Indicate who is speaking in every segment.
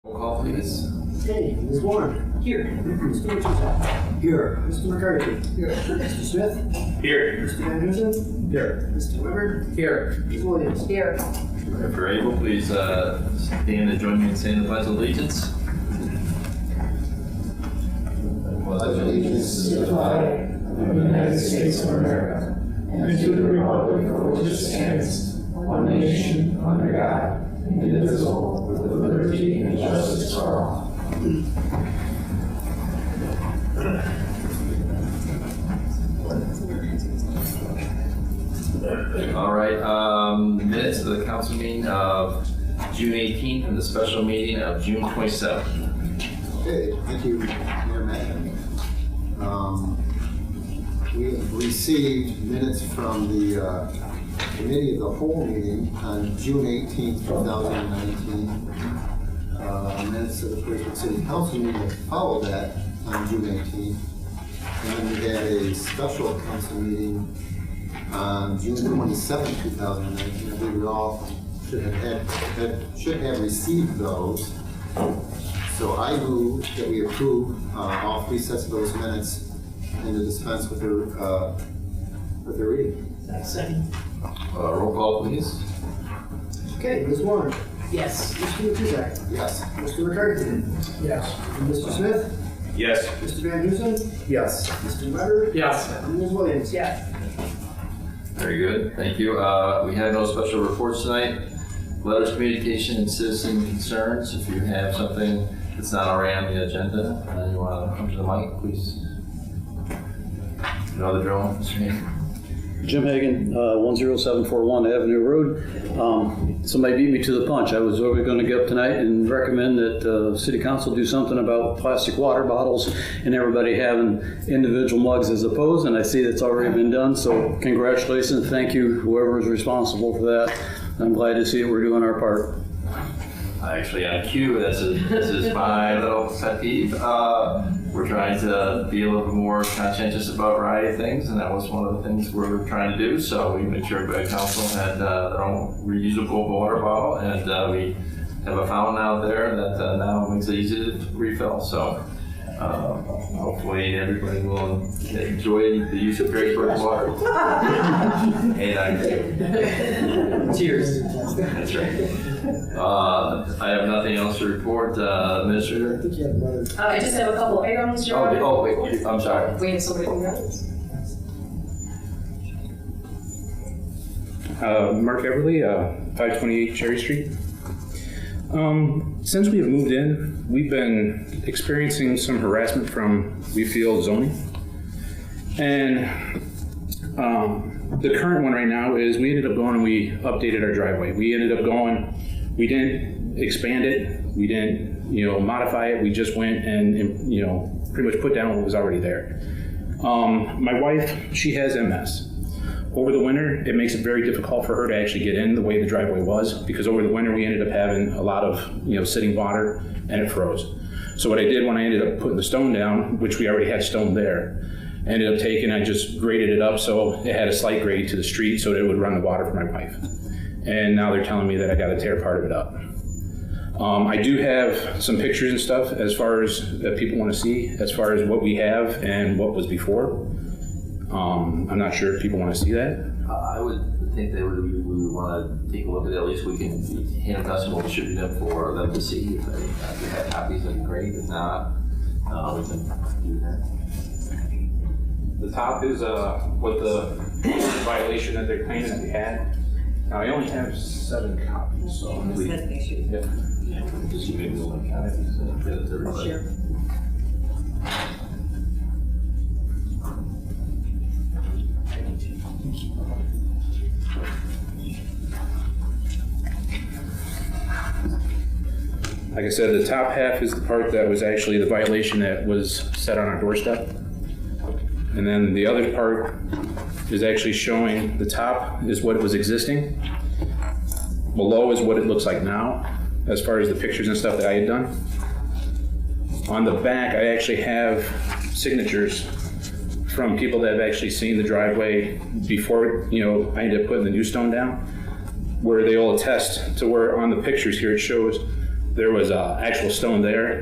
Speaker 1: Roll call, please.
Speaker 2: Okay, Ms. Warren. Here. Mr. Richardson. Here. Mr. McCarthy. Here. Mr. Smith.
Speaker 3: Here.
Speaker 2: Mr. Van Dusen.
Speaker 3: Here.
Speaker 2: Mr. Weber.
Speaker 3: Here.
Speaker 2: Ms. Williams.
Speaker 4: Here.
Speaker 1: If you're able, please stand and join me in saying the Pledge of Allegiance.
Speaker 5: Pledge allegiance to the flag of the United States of America and to the republic for which it stands, one nation, under God, indivisible, with liberty and justice for all.
Speaker 1: All right, minutes of the council meeting of June 18th and the special meeting of June 27th.
Speaker 6: Okay, thank you, Mayor Matt. We have received minutes from the Committee of the Whole meeting on June 18th, 2019. Minutes of the Perrysburg City Council meeting that followed that on June 18th. And then we had a special council meeting on June 27th, 2019. I believe we all should have received those. So I move that we approve all three sets of those minutes and to dispense with their reading.
Speaker 2: Second.
Speaker 1: Roll call, please.
Speaker 2: Okay, Ms. Warren.
Speaker 4: Yes.
Speaker 2: Mr. Richardson.
Speaker 6: Yes.
Speaker 2: Mr. McCarthy.
Speaker 3: Yes.
Speaker 2: Mr. Smith.
Speaker 3: Yes.
Speaker 2: Mr. Van Dusen.
Speaker 3: Yes.
Speaker 2: Mr. Weber.
Speaker 3: Yes.
Speaker 2: And Ms. Williams.
Speaker 4: Yes.
Speaker 1: Very good, thank you. We had no special reports tonight. Letters, communication, and citizen concerns. If you have something that's not already on the agenda and you want to come to the mic, please. You know the drill, Mr. Hagan?
Speaker 7: Jim Hagan, 10741 Avenue Road. Somebody beat me to the punch. I was going to get up tonight and recommend that the City Council do something about plastic water bottles and everybody having individual mugs as opposed, and I see that's already been done, so congratulations, thank you, whoever is responsible for that. I'm glad to see that we're doing our part.
Speaker 1: Actually, on cue, this is my little pet peeve. We're trying to be a little bit more conscientious about a variety of things, and that was one of the things we're trying to do. So we made sure everybody at council had their own reusable water bottle, and we have a fountain out there that now makes it easy to refill. So hopefully everybody will enjoy the use of Perrysburg water. And I
Speaker 4: Cheers.
Speaker 1: That's right. I have nothing else to report, Administrator.
Speaker 2: I think you have another.
Speaker 4: I just have a couple items, John.
Speaker 1: Oh, wait, I'm sorry.
Speaker 4: We have somebody from that.
Speaker 3: Mark Everly, 528 Cherry Street. Since we have moved in, we've been experiencing some harassment from, we feel, zoning. And the current one right now is we ended up going and we updated our driveway. We ended up going, we didn't expand it, we didn't, modify it. We just went and, pretty much put down what was already there. My wife, she has MS. Over the winter, it makes it very difficult for her to actually get in the way the driveway was, because over the winter we ended up having a lot of sitting water and it froze. So what I did when I ended up putting the stone down, which we already had stone there, I ended up taking, I just graded it up so it had a slight grade to the street so that it would run the water for my wife. And now they're telling me that I got to tear part of it up. I do have some pictures and stuff as far as that people want to see, as far as what we have and what was before. I'm not sure if people want to see that.
Speaker 1: I would think that we would want to take a look at it. At least we can hand us and we'll distribute them for them to see. If they have copies, that'd be great. If not, we can do that.
Speaker 3: The top is what the violation that they're claiming that we had. Now, I only have 7 copies, so. Yeah.
Speaker 1: Just you maybe one copy, so get it to everybody.
Speaker 4: Sure.
Speaker 3: Like I said, the top half is the part that was actually the violation that was set on our doorstep. And then the other part is actually showing the top is what was existing. Below is what it looks like now, as far as the pictures and stuff that I had done. On the back, I actually have signatures from people that have actually seen the driveway before, I ended up putting the new stone down, where they all attest to where on the pictures here it shows there was actual stone there,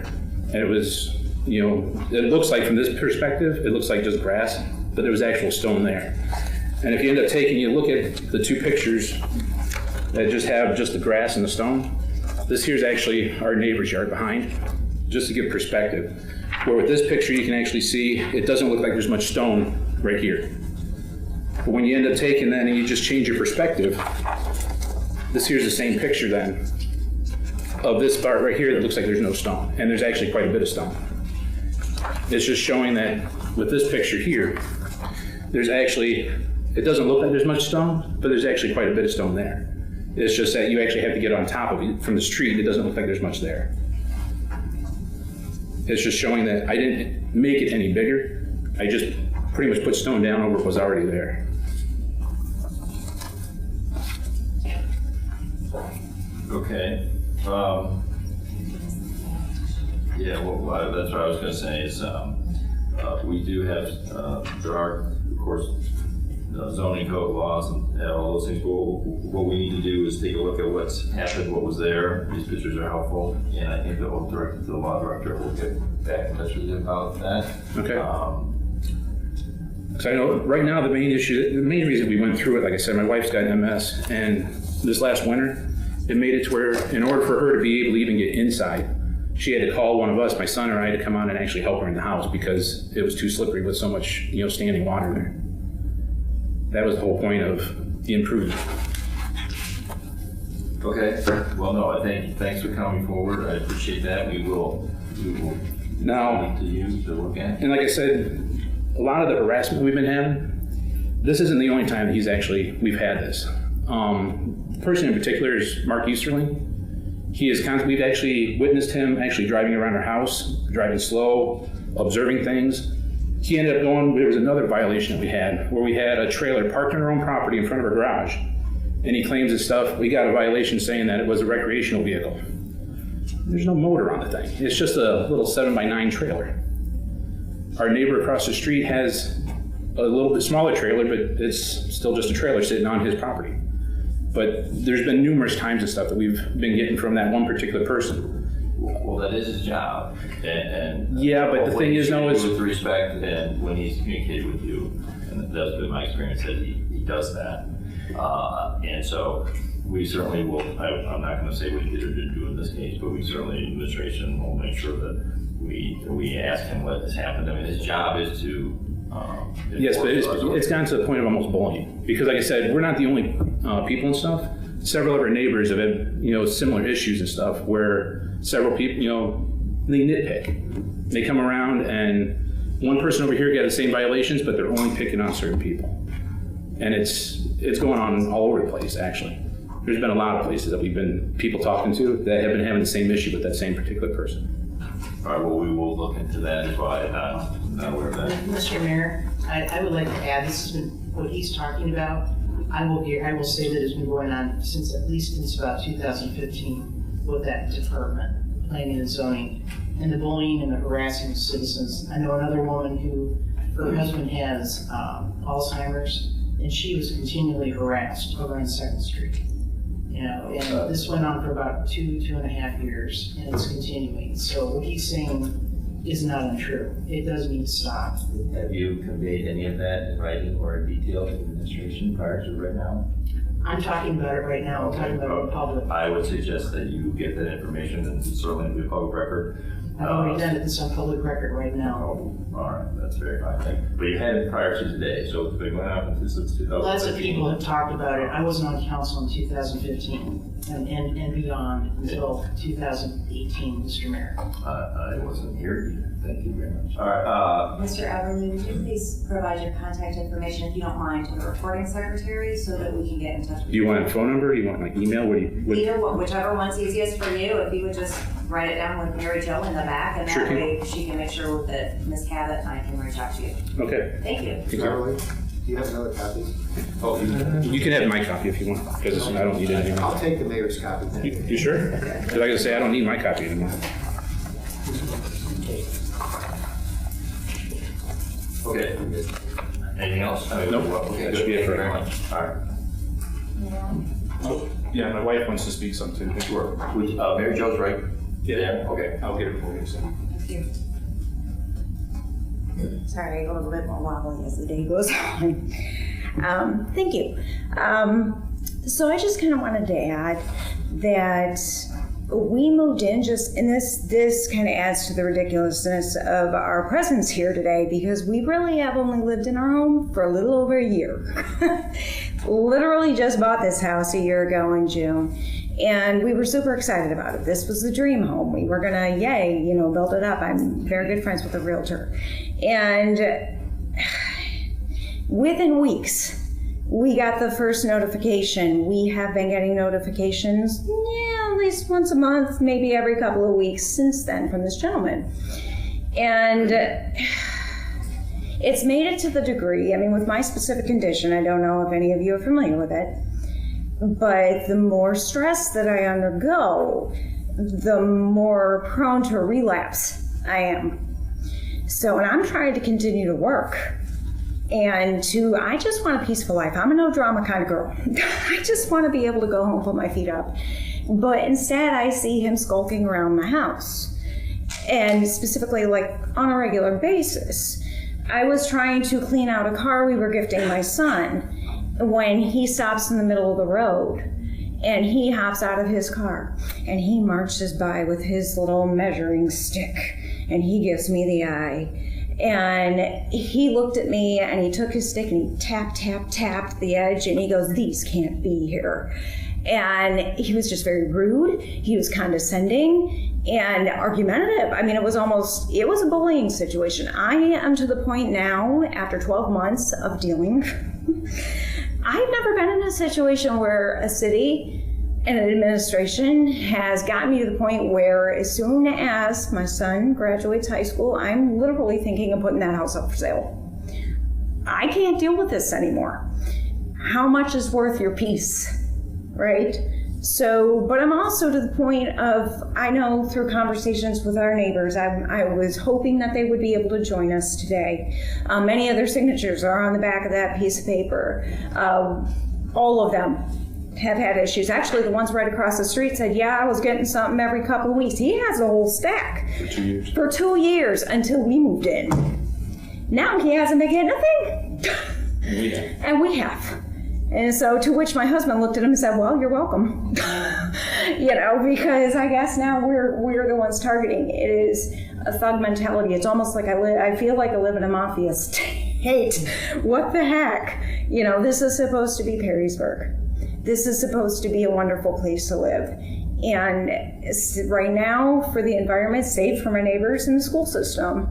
Speaker 3: and it was, you know, it looks like from this perspective, it looks like just grass, but there was actual stone there. And if you end up you look at the two pictures that just have just the grass and the stone, this here's actually our neighbor's yard behind, just to give perspective. Where with this picture, you can actually see, it doesn't look like there's much stone right here. But when you end up taking that and you just change your perspective, this here's the same picture then of this part right here that looks like there's no stone. And there's actually quite a bit of stone. It's just showing that with this picture here, there's actually, it doesn't look like there's much stone, but there's actually quite a bit of stone there. It's just that you actually have to get on top of it. From the street, it doesn't look like there's much there. It's just showing that I didn't make it any bigger. I just pretty much put stone down over what was already there.
Speaker 1: Okay. Yeah, well, that's what I was going to say is we do have, there are, of course, zoning code laws and all those things. What we need to do is take a look at what's happened, what was there. These pictures are helpful, and I think that we'll direct it to the law director. We'll get back in touch with you about that.
Speaker 3: Okay. So I know right now the main reason we went through it, like I said, my wife's got MS, and this last winter, it made it to where in order for her to be able to even get inside, she had to call one of us, my son or I, to come out and actually help her in the house because it was too slippery with so much, you know, standing water there. That was the whole point of the improvement.
Speaker 1: Okay. Well, no, thanks for coming forward. I appreciate that. We will
Speaker 3: Now,
Speaker 1: to you to look at.
Speaker 3: and like I said, a lot of the harassment we've been having, this isn't the only time that we've had this. The person in particular is Mark Easterling. We've actually witnessed him actually driving around our house, driving slow, observing things. He ended up there was another violation that we had, where we had a trailer parked on our own property in front of our garage. And he claims his stuff, we got a violation saying that it was a recreational vehicle. There's no motor on the thing. It's just a little 7x9 trailer. Our neighbor across the street has a little bit smaller trailer, but it's still just a trailer sitting on his property. But there's been numerous times and stuff that we've been getting from that one particular person.
Speaker 1: Well, that is his job, and
Speaker 3: yeah, but the thing is, no, is
Speaker 1: with respect, and when he's communicated with you, and that's been my experience that he does that, and so we certainly will. I'm not going to say what he did or didn't do in this case, but we certainly, administration, will make sure that we ask him what has happened. I mean, his job is to.
Speaker 3: Yes, but it's gotten to the point of almost bullying because, like I said, we're not the only people and stuff. Several of our neighbors have had, similar issues and stuff where several people, they nitpick. They come around and one person over here got the same violations, but they're only picking on certain people. And it's going on all over the place, actually. There's been a lot of places that we've been people talking to that have been having the same issue with that same particular person.
Speaker 1: All right, well, we will look into that as well. I'm not aware of that.
Speaker 8: Mr. Mayor, I would like to add, this has been what he's talking about. I will say that it's been going on since about 2015 with that department, planning and zoning, and the bullying and the harassing of citizens. I know another woman who, her husband has Alzheimer's, and she was continually harassed over on 2nd Street. And this went on for about 2.5 years, and it's continuing. So what he's saying is not untrue. It does need to stop.
Speaker 9: Have you conveyed any of that in writing or in detail to the administration prior to right now?
Speaker 8: I'm talking about it right now. I'm talking about it in public.
Speaker 1: I would suggest that you get that information and certainly be a public record.
Speaker 8: I've already done it. It's on public record right now.
Speaker 1: Oh, all right, that's very fine. But you had it prior to today, so it's been going on since 2015.
Speaker 8: Lots of people have talked about it. I wasn't on council in 2015 and beyond until 2018, Mr. Mayor.
Speaker 1: I wasn't here either. Thank you very much. All right.
Speaker 10: Mr. Everly, would you please provide your contact information, if you don't mind, to the recording secretary so that we can get in touch with you?
Speaker 3: Do you want a phone number? Do you want my email?
Speaker 10: Either one, whichever one's easiest for you. If you would just write it down with Mary Jo in the back, and that way she can make sure that Ms. Cabot and I can reach out to you.
Speaker 3: Okay.
Speaker 10: Thank you.
Speaker 6: Beverly, do you have another copy?
Speaker 1: Oh,
Speaker 3: You can have my copy if you want, because I don't need it anymore.
Speaker 6: I'll take the mayor's copy then.
Speaker 3: You sure? Because like I say, I don't need my copy anymore.
Speaker 1: okay. Anything else?
Speaker 3: Nope.
Speaker 1: Okay,
Speaker 3: That
Speaker 1: good.
Speaker 3: should be it for
Speaker 1: Thank you
Speaker 3: now.
Speaker 1: very much. All right.
Speaker 3: Yeah, my wife wants to speak something.
Speaker 1: Sure. Mary Jo's right
Speaker 3: Yeah, okay, I'll get it for you soon.
Speaker 11: Sorry, a little bit more wobbly as the day goes on. Thank you. So I just kind of wanted to add that we moved in and this kind of adds to the ridiculousness of our presence here today, because we really have only lived in our home for a little over a year. Literally just bought this house a year ago in June. And we were super excited about it. This was the dream home. We were gonna, build it up. I'm very good friends with the realtor. And within weeks, we got the first notification. We have been getting notifications, at least once a month, maybe every couple of weeks since then from this gentleman. And it's made it to the degree, with my specific condition, I don't know if any of you are familiar with it, but the more stress that I undergo, the more prone to relapse I am. So, and I'm trying to continue to work. And I just want a peaceful life. I'm a no drama kind of girl. I just want to be able to go home, put my feet up. But instead I see him skulking around the house. And specifically on a regular basis. I was trying to clean out a car we were gifting my son when he stops in the middle of the road. And he hops out of his car and he marches by with his little measuring stick and he gives me the eye. And he looked at me and he took his stick and he tapped the edge and he goes, "These can't be here." And he was just very rude. He was condescending and argumentative. It was a bullying situation. I am to the point now, after 12 months of dealing, I've never been in a situation where a city and an administration has gotten me to the point where as soon as my son graduates high school, I'm literally thinking of putting that house up for sale. I can't deal with this anymore. How much is worth your peace, right? So, but I'm also to the point of, I know through conversations with our neighbors, I was hoping that they would be able to join us today. Many of their signatures are on the back of that piece of paper. All of them have had issues. Actually, the ones right across the street said, I was getting something every couple of weeks. He has a whole stack.
Speaker 3: For 2 years.
Speaker 11: For 2 years until we moved in. Now he hasn't been getting a thing. And we have. And so to which my husband looked at him and said, "Well, you're welcome." Because I guess now we're the ones targeting. It is a thug mentality. It's almost like I feel like I live in a mafia state. What the heck? This is supposed to be Perrysburg. This is supposed to be a wonderful place to live. And right now, for the environment, safe for my neighbors and the school system,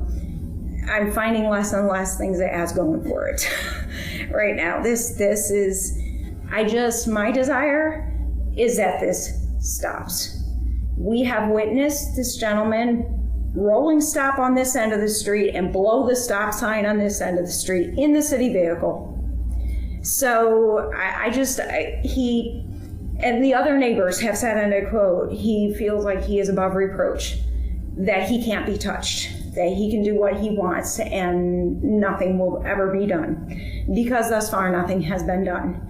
Speaker 11: I'm finding less and less things that has going for it. Right now, this is, my desire is that this stops. We have witnessed this gentleman rolling stop on this end of the street and blow the stop sign on this end of the street in the city vehicle. So he and the other neighbors have said, and I quote, he feels like he is above reproach, that he can't be touched, that he can do what he wants and nothing will ever be done, because thus far nothing has been done.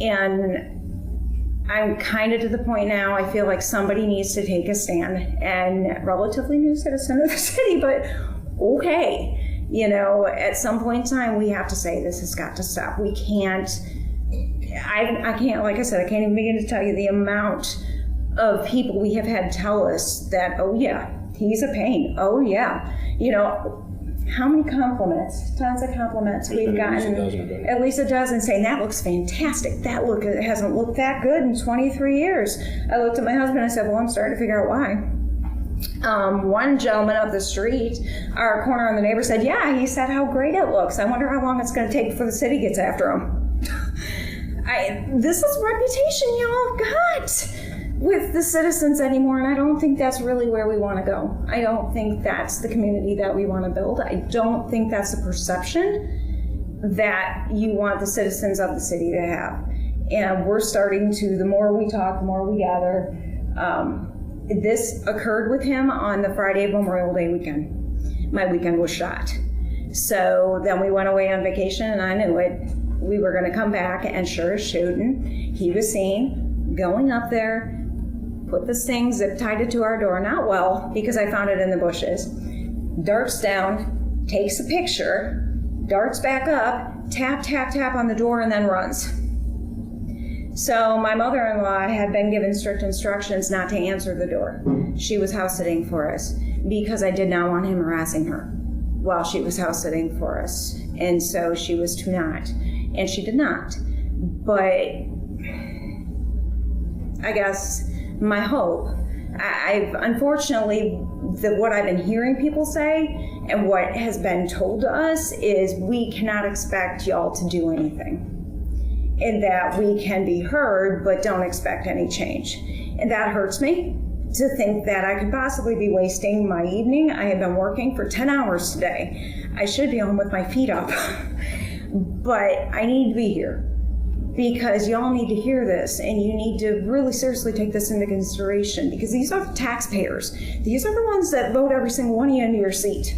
Speaker 11: And I'm kind of to the point now, I feel like somebody needs to take a stand, and relatively new citizen of the city, but okay. At some point in time, we have to say this has got to stop. We can't, I can't, like I said, I can't even begin to tell you the amount of people we have had tell us that, "Oh yeah, he's a pain. Oh yeah." How many compliments, tons of compliments we've gotten, at least a dozen, saying, "That looks fantastic. It hasn't looked that good in 23 years. I looked at my husband and I said, "Well, I'm starting to figure out why." One gentleman up the street, our corner on the neighbor said, he said how great it looks. I wonder how long it's going to take before the city gets after him. This is reputation y'all got with the citizens anymore, and I don't think that's really where we want to go. I don't think that's the community that we want to build. I don't think that's the perception that you want the citizens of the city to have. And we're starting to, the more we talk, the more we gather. This occurred with him on the Friday of Memorial Day weekend. My weekend was shot. So then we went away on vacation, and I knew it. We were going to come back, and sure as shooting, he was seen going up there, put this thing, zip tied it to our door, not well, because I found it in the bushes, darts down, takes a picture, darts back up, tap, tap, tap on the door, and then runs. So my mother-in-law had been given strict instructions not to answer the door. She was house sitting for us because I did not want him harassing her while she was house sitting for us. And so she was to not. And she did not. But I guess my hope, I've unfortunately, what I've been hearing people say and what has been told to us is we cannot expect y'all to do anything. And that we can be heard, but don't expect any change. And that hurts me to think that I could possibly be wasting my evening. I have been working for 10 hours today. I should be home with my feet up. But I need to be here because y'all need to hear this and you need to really seriously take this into consideration because these are the taxpayers. These are the ones that vote every single one of you into your seat.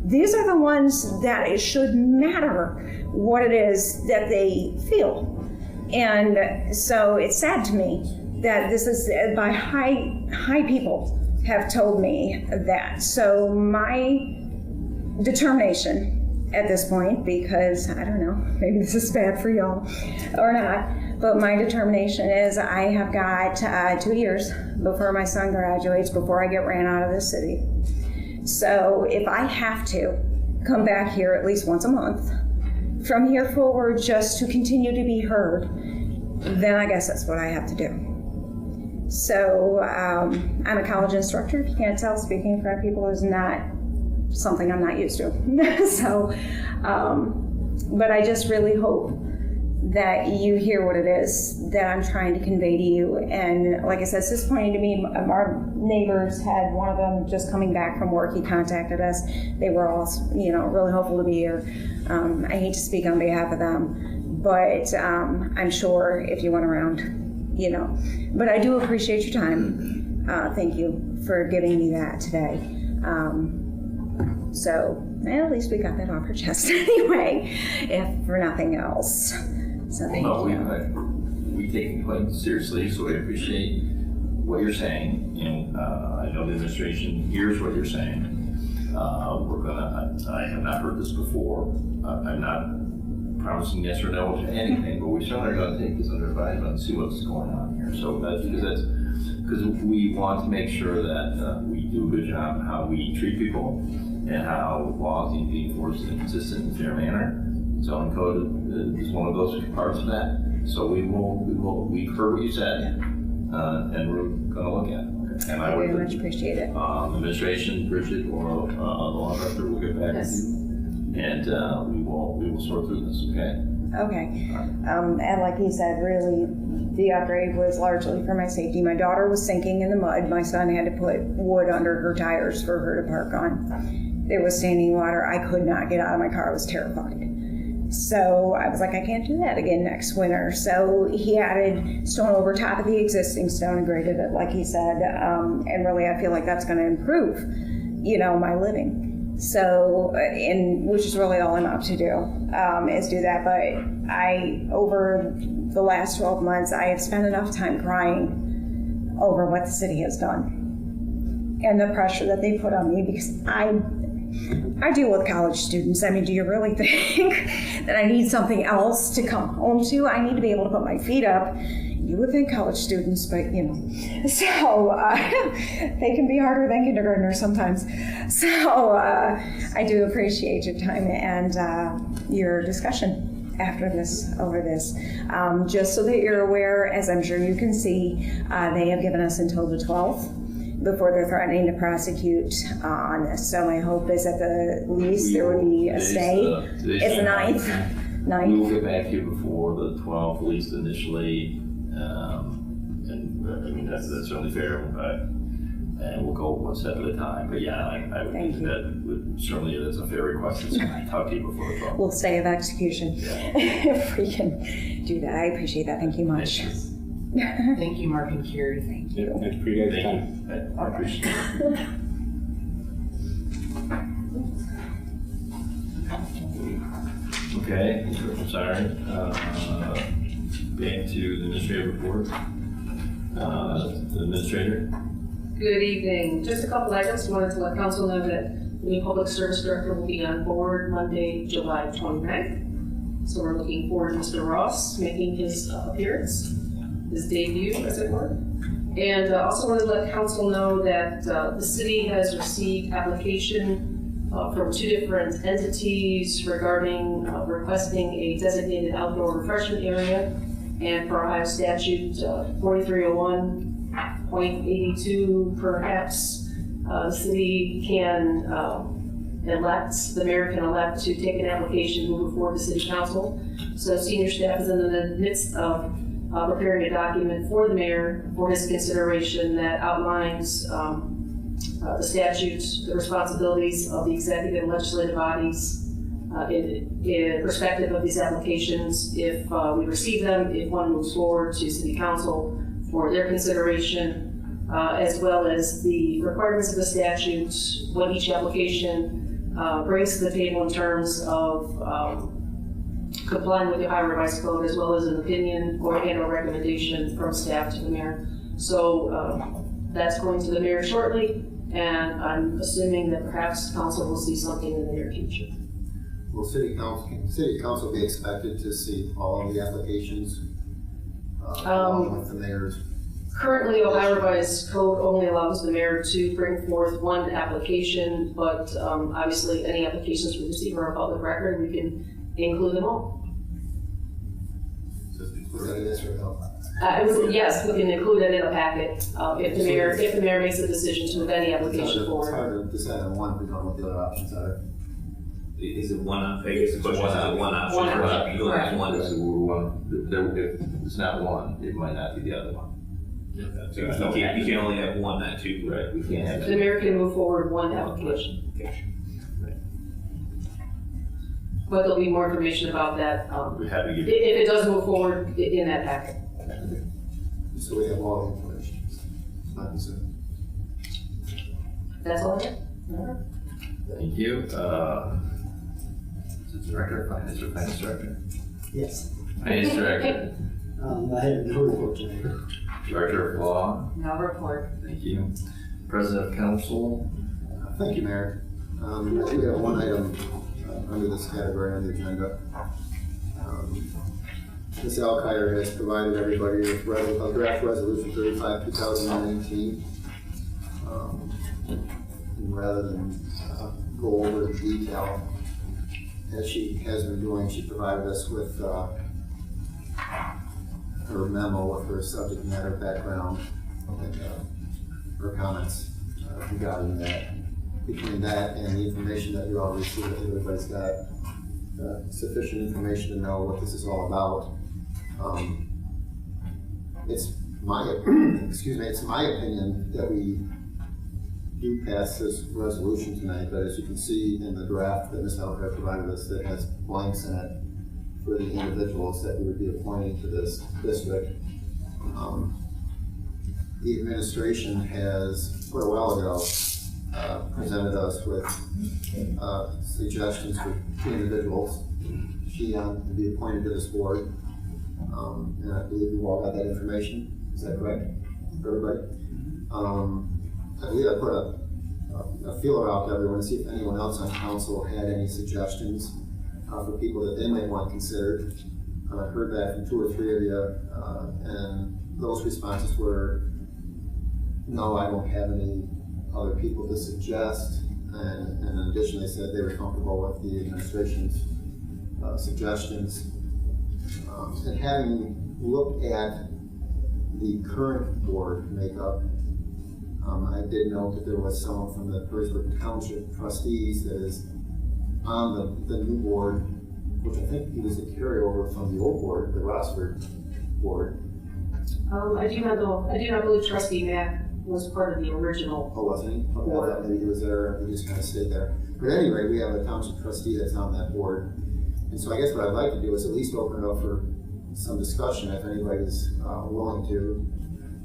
Speaker 11: These are the ones that it should matter what it is that they feel. And so it's sad to me that this is by high people have told me that. So my determination at this point, because I don't know, maybe this is bad for y'all or not, but my determination is I have got 2 years before my son graduates, before I get ran out of this city. So if I have to come back here at least once a month, from here forward just to continue to be heard, then I guess that's what I have to do. So I'm a college instructor. If you can't tell, speaking in front of people is not something I'm not used to. So, but I just really hope that you hear what it is that I'm trying to convey to you. And like I said, it's disappointing to me. Our neighbors had one of them just coming back from work. He contacted us. They were all, really hopeful to be here. I hate to speak on behalf of them, but I'm sure if you went around, But I do appreciate your time. Thank you for giving me that today. So at least we got that off our chest anyway, if for nothing else. So thank you.
Speaker 1: We take it quite seriously, so we appreciate what you're saying. And I know the administration hears what you're saying. I have not heard this before. I'm not promising yes or no to anything, but we certainly are going to take this under advisement and see what's going on here. So because we want to make sure that we do a good job in how we treat people and how laws need to be enforced in a consistent and fair manner. Zoning code is one of those parts of that. So we've heard what you said, and we're going to look at it. And
Speaker 11: I very much appreciate it.
Speaker 1: Administration, Bridget, or the law director will get back with you, and we will sort through this. Okay.
Speaker 11: Okay. And like you said, really, the upgrade was largely for my safety. My daughter was sinking in the mud. My son had to put wood under her tires for her to park on. There was standing water. I could not get out of my car. I was terrified. So I was like, I can't do that again next winter. So he added stone over top of the existing stone and graded it, like he said. And really, I feel like that's going to improve, my living. So, which is really all I'm up to do, is do that. But over the last 12 months, I have spent enough time crying over what the city has done and the pressure that they put on me, because I deal with college students. I mean, do you really think that I need something else to come home to? I need to be able to put my feet up. You would think college students, but so they can be harder than kindergartners sometimes. So I do appreciate your time and your discussion over this. Just so that you're aware, as I'm sure you can see, they have given us until the 12th. Before they're threatening to prosecute on this. So my hope is at the least there would be a stay. It's the 9th.
Speaker 1: We will get back to you before the 12th, at least initially. And that's certainly fair. And we'll go one step at a time. But yeah, I would think that certainly that's a fair request. So I talk to you before the 12th.
Speaker 11: We'll stay of execution if we can do that. I appreciate that. Thank you much.
Speaker 8: Thank you, Mark and Carrie. Thank you.
Speaker 3: Yeah, thanks for you guys' time.
Speaker 1: I appreciate it. Okay, sorry. Back to the administrative report. Administrator?
Speaker 4: Good evening. Just a couple items. Wanted to let council know that the new public service director will be on board Monday, July 29th. So we're looking forward to Mr. Ross making his appearance, his debut, as it were. And also wanted to let council know that the city has received application from 2 different entities regarding requesting a designated outdoor refreshment area. And per Ohio statute 4301.82, perhaps the city can the mayor can elect to take an application, move it forward to city council. So senior staff is in the midst of preparing a document for the mayor for his consideration that outlines the statutes, the responsibilities of the executive and legislative bodies in perspective of these applications, if we receive them, if one moves forward to city council for their consideration, as well as the requirements of the statutes, what each application brings to the table in terms of complying with the Ohio Revised Code, as well as an opinion or recommendation from staff to the mayor. So that's going to the mayor shortly, and I'm assuming that perhaps council will see something in the near future.
Speaker 6: Will city council be expected to see all of the applications along with the mayor's?
Speaker 4: Currently, Ohio Revised Code only allows the mayor to bring forth one application, but obviously any applications we receive are a public record, we can include them all.
Speaker 6: Was that a yes or no?
Speaker 4: Yes, we can include it in a packet if the mayor makes a decision to move any application
Speaker 6: It's
Speaker 4: forward.
Speaker 6: hard to decide on one if we don't know what the other options are.
Speaker 9: Is it one, I guess the question is one option?
Speaker 4: One option.
Speaker 9: Right, you don't have one.
Speaker 1: If it's not one, it might not be the other one.
Speaker 9: So you can only have one, not two.
Speaker 1: Right, we can't have
Speaker 4: The mayor can move forward one application. But there'll be more information about that
Speaker 1: We have to give
Speaker 4: if it does move forward in that packet.
Speaker 6: So we have all the information. Not concerned.
Speaker 4: That's all I have.
Speaker 1: Thank you. Is it Director of Finance or Finance Director?
Speaker 2: Yes.
Speaker 1: Finance Director.
Speaker 2: I have no report tonight.
Speaker 1: Director of Law.
Speaker 10: No report.
Speaker 1: Thank you. President of Council.
Speaker 6: Thank you, Mayor. I do have one item under this category on the agenda. Ms. Alkire has provided everybody with a draft resolution 35, 2019. And rather than go over the detail, as she has been doing, she provided us with her memo with her subject matter background and her comments regarding that. Between that and the information that you all received, everybody's got sufficient information to know what this is all about. It's my opinion that we do pass this resolution tonight, but as you can see in the draft that Ms. Alkire provided us, that has blanks in it for the individuals that we would be appointing to this district. The administration has, quite a while ago, presented us with suggestions for 2 individuals. She to be appointed to this board, and I believe you all got that information. Is that correct, everybody? I believe I put a feeler out to everyone to see if anyone else on council had any suggestions for people that they might want considered. I heard back from 2 or 3 of you, and those responses were, no, I don't have any other people to suggest, and in addition they said they were comfortable with the administration's suggestions. And having looked at the current board makeup, I did note that there was someone from the Perrysburg Township trustees that is on the new board, which I think he was a carryover from the old board, the Rossford board.
Speaker 4: I do not believe Trustee Mack was part of the original.
Speaker 6: Oh, wasn't he? Okay, I thought maybe he was there, and he just kind of stayed there. But anyway, we have a township trustee that's on that board. And so I guess what I'd like to do is at least open it up for some discussion, if anybody's willing to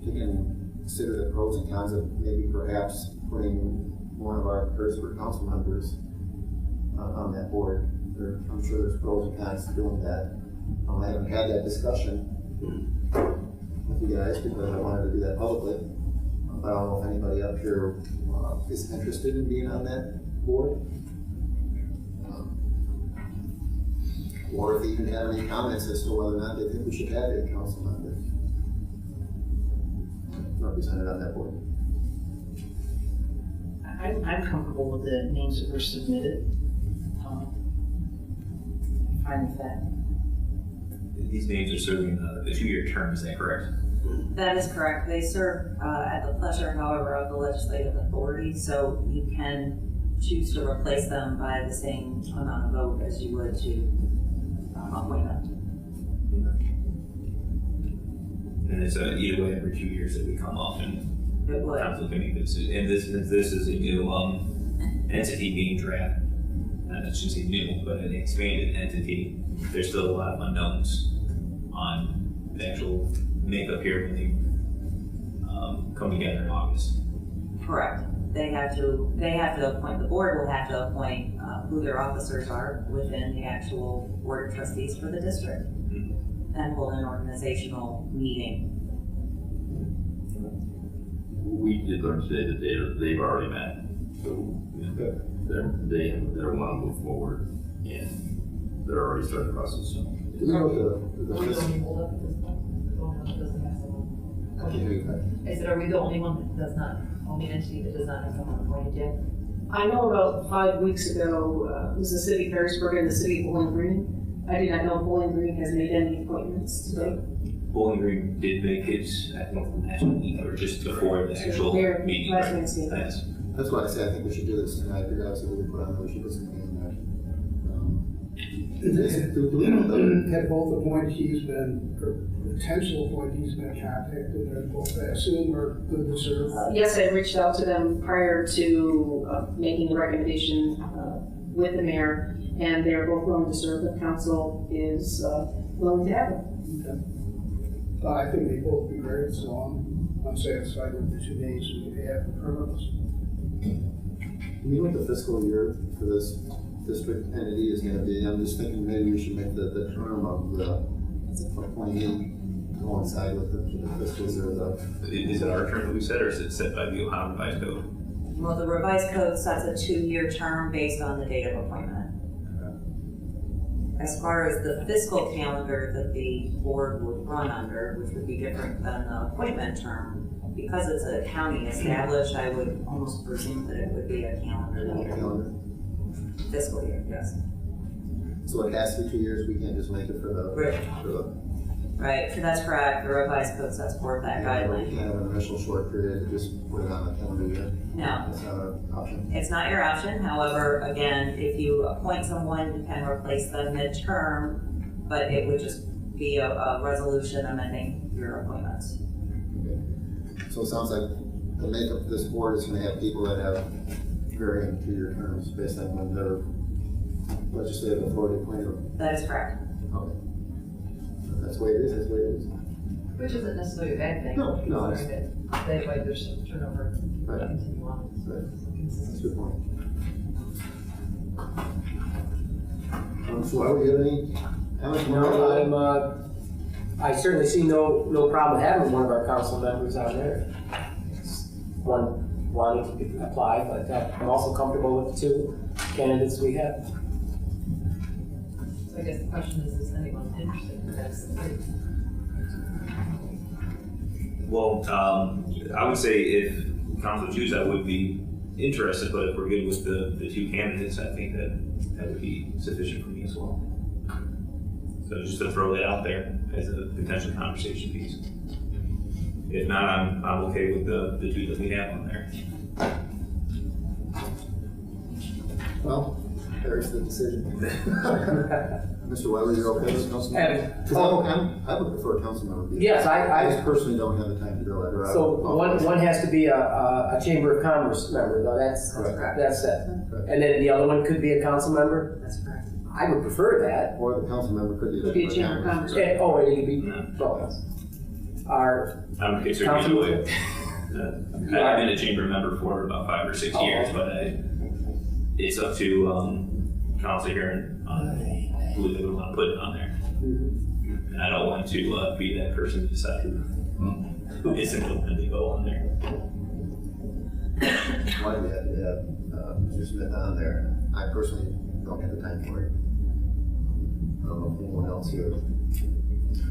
Speaker 6: consider the pros and cons of maybe perhaps putting one of our Perrysburg Council members on that board. I'm sure there's pros and cons to doing that. I haven't had that discussion with you guys because I wanted to do that publicly. I don't know if anybody up here is interested in being on that board. Or if they even have any comments as to whether or not they think we should have a council member represented on that board.
Speaker 8: I'm comfortable with the names that were submitted. Fine with that.
Speaker 12: These names are serving the 2-year term, is that correct?
Speaker 10: That is correct. They serve at the pleasure, however, of the legislative authority, so you can choose to replace them by the same amount of vote as you would to appoint them.
Speaker 12: And it's either way every 2 years that we come up and
Speaker 10: It would.
Speaker 12: council can make this. And this is a new entity being drafted. I shouldn't say new, but an expanded entity. There's still a lot of unknowns on the actual makeup here when they come together in August.
Speaker 10: Correct. They have to appoint, the board will have to appoint who their officers are within the actual board of trustees for the district and hold an organizational meeting.
Speaker 1: We did learn today that they've already met, so they want to move forward, and they're already starting the process. So.
Speaker 6: Do you know what the I can't hear you.
Speaker 13: I said, are we the only one that does not, only entity that does not have someone appointed yet?
Speaker 4: I know about 5 weeks ago, it was the city of Perrysburg and the city of Bowling Green. I did not know Bowling Green has made any appointments today.
Speaker 12: Bowling Green did make it, I think, last week or just before the actual meeting.
Speaker 4: Last
Speaker 12: Right?
Speaker 4: Wednesday.
Speaker 12: Yes.
Speaker 6: That's why I say I think we should do this tonight, regardless of who we put on there, we should put something in there. Do we know
Speaker 2: Have both appointees been, or potential appointees been contacted, and both, I assume, are good to serve?
Speaker 4: Yes, I reached out to them prior to making the recommendation with the mayor, and they're both willing to serve. The council is willing to have them.
Speaker 2: I think they both be great, so I'm satisfied with the 2 names we have in front of us.
Speaker 6: Do you know what the fiscal year for this district entity is going to be? I'm just thinking maybe we should make the term of the appointee coincide with the fiscal year.
Speaker 12: Is it our term that we set, or is it set by the Ohio Revised Code?
Speaker 10: Well, the revised code sets a 2-year term based on the date of appointment. As far as the fiscal calendar that the board would run under, which would be different than the appointment term, because it's a county established, I would almost presume that it would be a calendar year. Fiscal year, yes.
Speaker 6: So it has to be 2 years, we can't just make it for the...
Speaker 10: Right, so that's correct. The revised code sets forth that
Speaker 6: We
Speaker 10: guideline.
Speaker 6: can't have an initial short period, just put it on the calendar year.
Speaker 10: No.
Speaker 6: That's not an option.
Speaker 10: It's not your option. However, again, if you appoint someone, you can replace them mid-term, but it would just be a resolution amending your appointments.
Speaker 6: Okay. So it sounds like the makeup of this board is going to have people that have varying 2-year terms based on when their legislative authority appointed them.
Speaker 10: That is correct.
Speaker 6: Okay. That's the way it is, that's the way it is.
Speaker 13: Which isn't necessarily a bad thing.
Speaker 6: No, it's-
Speaker 13: That way there's some turnover.
Speaker 6: Right.
Speaker 13: Continue on.
Speaker 6: Right. That's a good point. So are we getting any comments?
Speaker 14: No, I certainly see no problem having one of our council members on there. One wanting to apply, but I'm also comfortable with the 2 candidates we have.
Speaker 13: So I guess the question is anyone interested in that?
Speaker 12: Well, I would say if council chooses, I would be interested, but if we're good with the 2 candidates, I think that would be sufficient for me as well. So just to throw that out there as a potential conversation piece. If not, I'm okay with the 2 that we have on there.
Speaker 6: Well, there's the decision. Mr. Wiley, you're okay with council member? Because I would prefer a council member.
Speaker 14: Yes, I
Speaker 6: just personally don't have the time to do it. Or
Speaker 14: So one has to be a Chamber of Commerce member, though, that's it. And then the other one could be a council member?
Speaker 10: That's correct.
Speaker 14: I would prefer that.
Speaker 6: Or the council member could
Speaker 4: Could be a chamber of commerce.
Speaker 14: It could be, well, our
Speaker 12: I'm okay with either way. I've been a chamber member for about 5 or 6 years, but it's up to council here on who they would want to put on there. And I don't want to be that person to decide who isn't going to go on there.
Speaker 6: why we had to have Mr. Smith on there. I personally don't have the time for it. I don't know if anyone else here.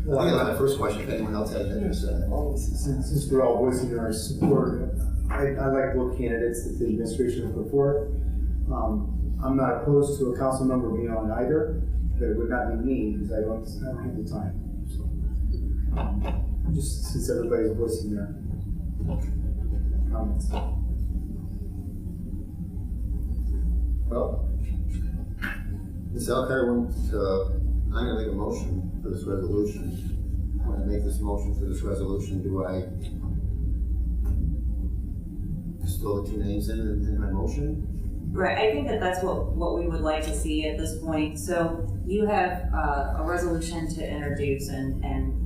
Speaker 6: Well, I got my first question, if anyone else has an interest in it.
Speaker 5: Since we're all voicing our support, I like both candidates that the administration put forth. I'm not opposed to a council member being on either, but it would not be me because I don't have the time. So, just since everybody's voicing their comments.
Speaker 6: Well, Ms. Elkhart, I'm going to make a motion for this resolution. When I make this motion for this resolution, do I still the two names in my motion?
Speaker 10: Right, I think that that's what we would like to see at this point. So you have a resolution to introduce, and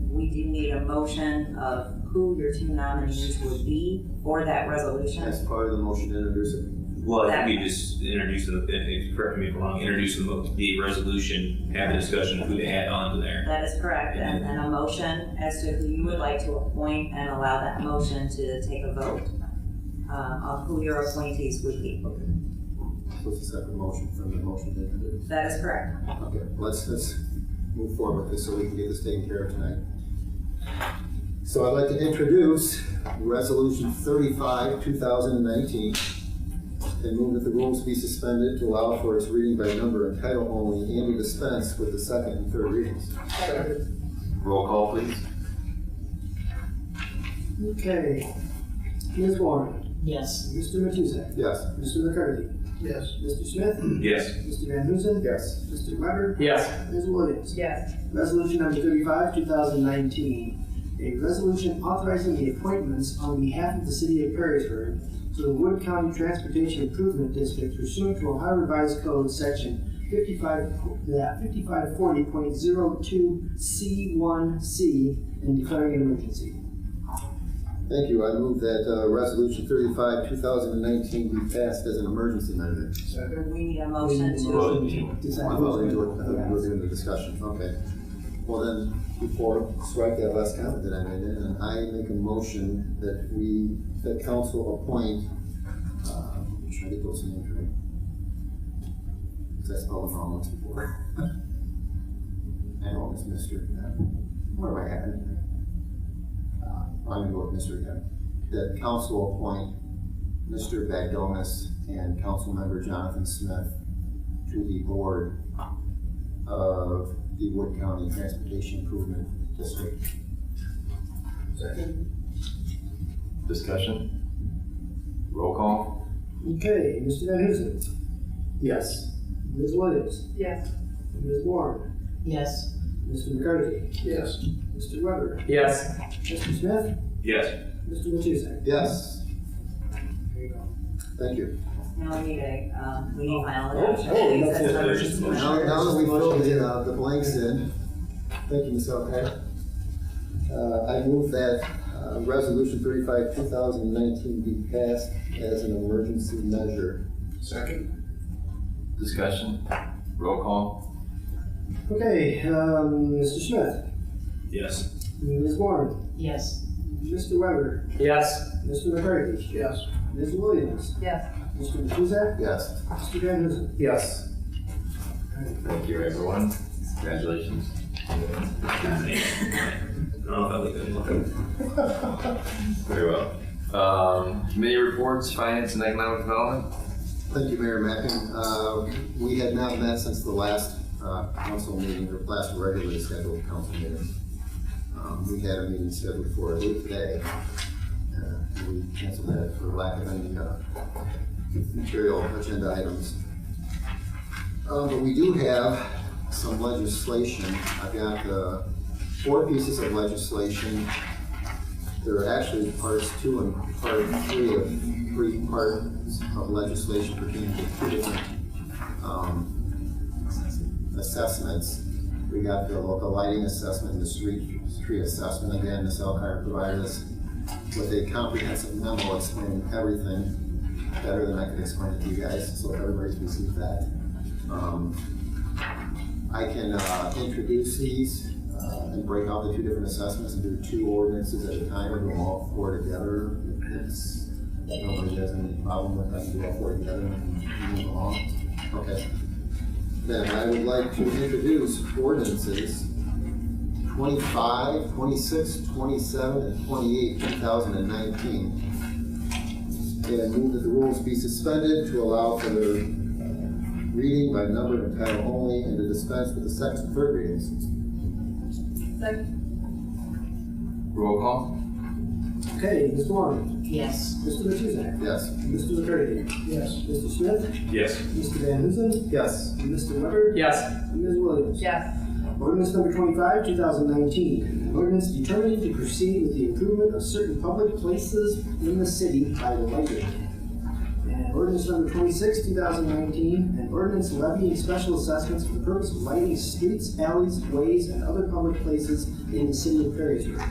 Speaker 10: we do need a motion of who your two nominees would be for that resolution.
Speaker 6: As part of the motion to introduce it.
Speaker 12: Well, I think we just introduce correct me if I'm wrong, introduce the resolution, have a discussion of who to add on to there.
Speaker 10: That is correct, and a motion as to who you would like to appoint, and allow that motion to take a vote of who your appointees would be.
Speaker 6: Okay. So it's a separate motion from the motion to introduce.
Speaker 10: That is correct.
Speaker 6: Okay, let's move forward with this so we can get this taken care of tonight. So I'd like to introduce Resolution 35, 2019, and move that the rules be suspended to allow for its reading by number and title only, and to dispense with the second and third readings.
Speaker 1: Roll call, please.
Speaker 2: Okay. Ms. Warren.
Speaker 8: Yes.
Speaker 2: Mr. Matusek.
Speaker 6: Yes.
Speaker 2: Mr. McCarthy.
Speaker 14: Yes.
Speaker 2: Mr. Smith.
Speaker 12: Yes.
Speaker 2: Mr. Van Huzen.
Speaker 6: Yes.
Speaker 2: Mr. Weber.
Speaker 14: Yes.
Speaker 2: Ms. Williams.
Speaker 13: Yes.
Speaker 2: Resolution number 35, 2019. A resolution authorizing the appointments on behalf of the city of Perrysburg to the Wood County Transportation Improvement District pursuant to Ohio Revised Code section 5540.02C1C and declaring an emergency.
Speaker 6: Thank you. I move that Resolution 35, 2019 be passed as an emergency measure.
Speaker 10: We need a motion to.
Speaker 6: I'm voting to it. I thought we were doing the discussion. Okay. Well then, before, strike that last comment that I made, and I make a motion that council appoint, I'm trying to get those names right. Because I spelled them wrong once before. I know it's Mr. What am I having here? I'm going to go with Mr. again. That council appoint Mr. Bagdonis and Councilmember Jonathan Smith to the board of the Wood County Transportation Improvement District.
Speaker 2: Second.
Speaker 1: Discussion. Roll call.
Speaker 2: Okay, Mr. Van Huzen.
Speaker 5: Yes.
Speaker 2: Ms. Williams.
Speaker 13: Yes.
Speaker 2: Ms. Warren.
Speaker 8: Yes.
Speaker 2: Mr. McCarthy.
Speaker 14: Yes.
Speaker 2: Mr. Weber.
Speaker 14: Yes.
Speaker 2: Mr. Smith.
Speaker 12: Yes.
Speaker 2: Mr. Matusek.
Speaker 6: Yes.
Speaker 2: There you go.
Speaker 6: Thank you.
Speaker 10: Now we need final adoption.
Speaker 6: Now that we filled the blanks in, thank you, Ms. Elkhart. I move that Resolution 35, 2019 be passed as an emergency measure.
Speaker 14: Second.
Speaker 1: Discussion. Roll call.
Speaker 2: Okay, Mr. Smith.
Speaker 12: Yes.
Speaker 2: Ms. Warren.
Speaker 8: Yes.
Speaker 2: Mr. Weber.
Speaker 14: Yes.
Speaker 2: Mr. McCarthy.
Speaker 14: Yes.
Speaker 2: Ms. Williams.
Speaker 13: Yes.
Speaker 2: Mr. Matusek.
Speaker 6: Yes.
Speaker 2: Mr. Van Huzen.
Speaker 5: Yes.
Speaker 1: Thank you, everyone. Congratulations.
Speaker 12: I don't know if I look good.
Speaker 1: Very well. Committee reports, finance and economic development.
Speaker 6: Thank you, Mayor Mackin. We had not met since the last council meeting, or last regularly scheduled council meeting. We had a meeting scheduled for today. We canceled that for lack of any material agenda items. But we do have some legislation. I've got 4 pieces of legislation. There are actually parts 2 and part 3 of 3 parts of legislation pertaining to 2 different assessments. We got the local lighting assessment and the street tree assessment. Again, Ms. Elkhart provided us with a comprehensive memo explaining everything better than I could explain it to you guys, so everybody's received that. I can introduce these and break out the 2 different assessments and do 2 ordinances at a time, or do them all 4 together. It's Nobody has any problem with that, do all four together and move along? Okay. Then I would like to introduce ordinances 25, 26, 27, and 28, 2019. And move that the rules be suspended to allow for their reading by number and title only, and to dispense with the second and third readings.
Speaker 1: Roll call?
Speaker 2: Okay, Ms. Warren.
Speaker 8: Yes.
Speaker 2: Mr. Matuzak.
Speaker 6: Yes.
Speaker 2: Mr. McCurdy. Yes. Mr. Smith.
Speaker 12: Yes.
Speaker 2: Mr. Van Huzen.
Speaker 6: Yes.
Speaker 2: Mr. Weber.
Speaker 14: Yes.
Speaker 2: And Ms. Williams.
Speaker 13: Yes.
Speaker 2: Ordinance number 25, 2019. An ordinance determining to proceed with the improvement of certain public places in the city by lighting. And ordinance number 26, 2019. An ordinance levying special assessments for the purpose of lighting streets, alleys, ways, and other public places in the city of Perrysburg.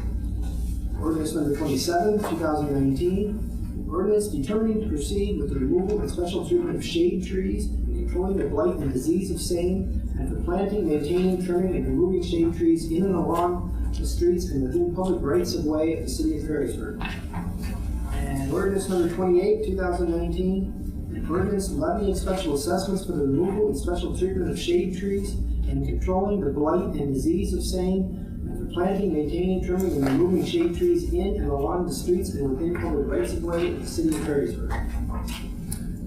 Speaker 2: Ordinance number 27, 2019. An ordinance determining to proceed with the removal and special treatment of shade trees and controlling the blight and disease of same, and for planting, maintaining, trimming, and removing shade trees in and along the streets and within public rights of way of the city of Perrysburg. And ordinance number 28, 2019, an ordinance levying special assessments for the removal and special treatment of shade trees and controlling the blight and disease of same, and for planting, maintaining, trimming, and removing shade trees in and along the streets and within public rights of way of the city of Perrysburg.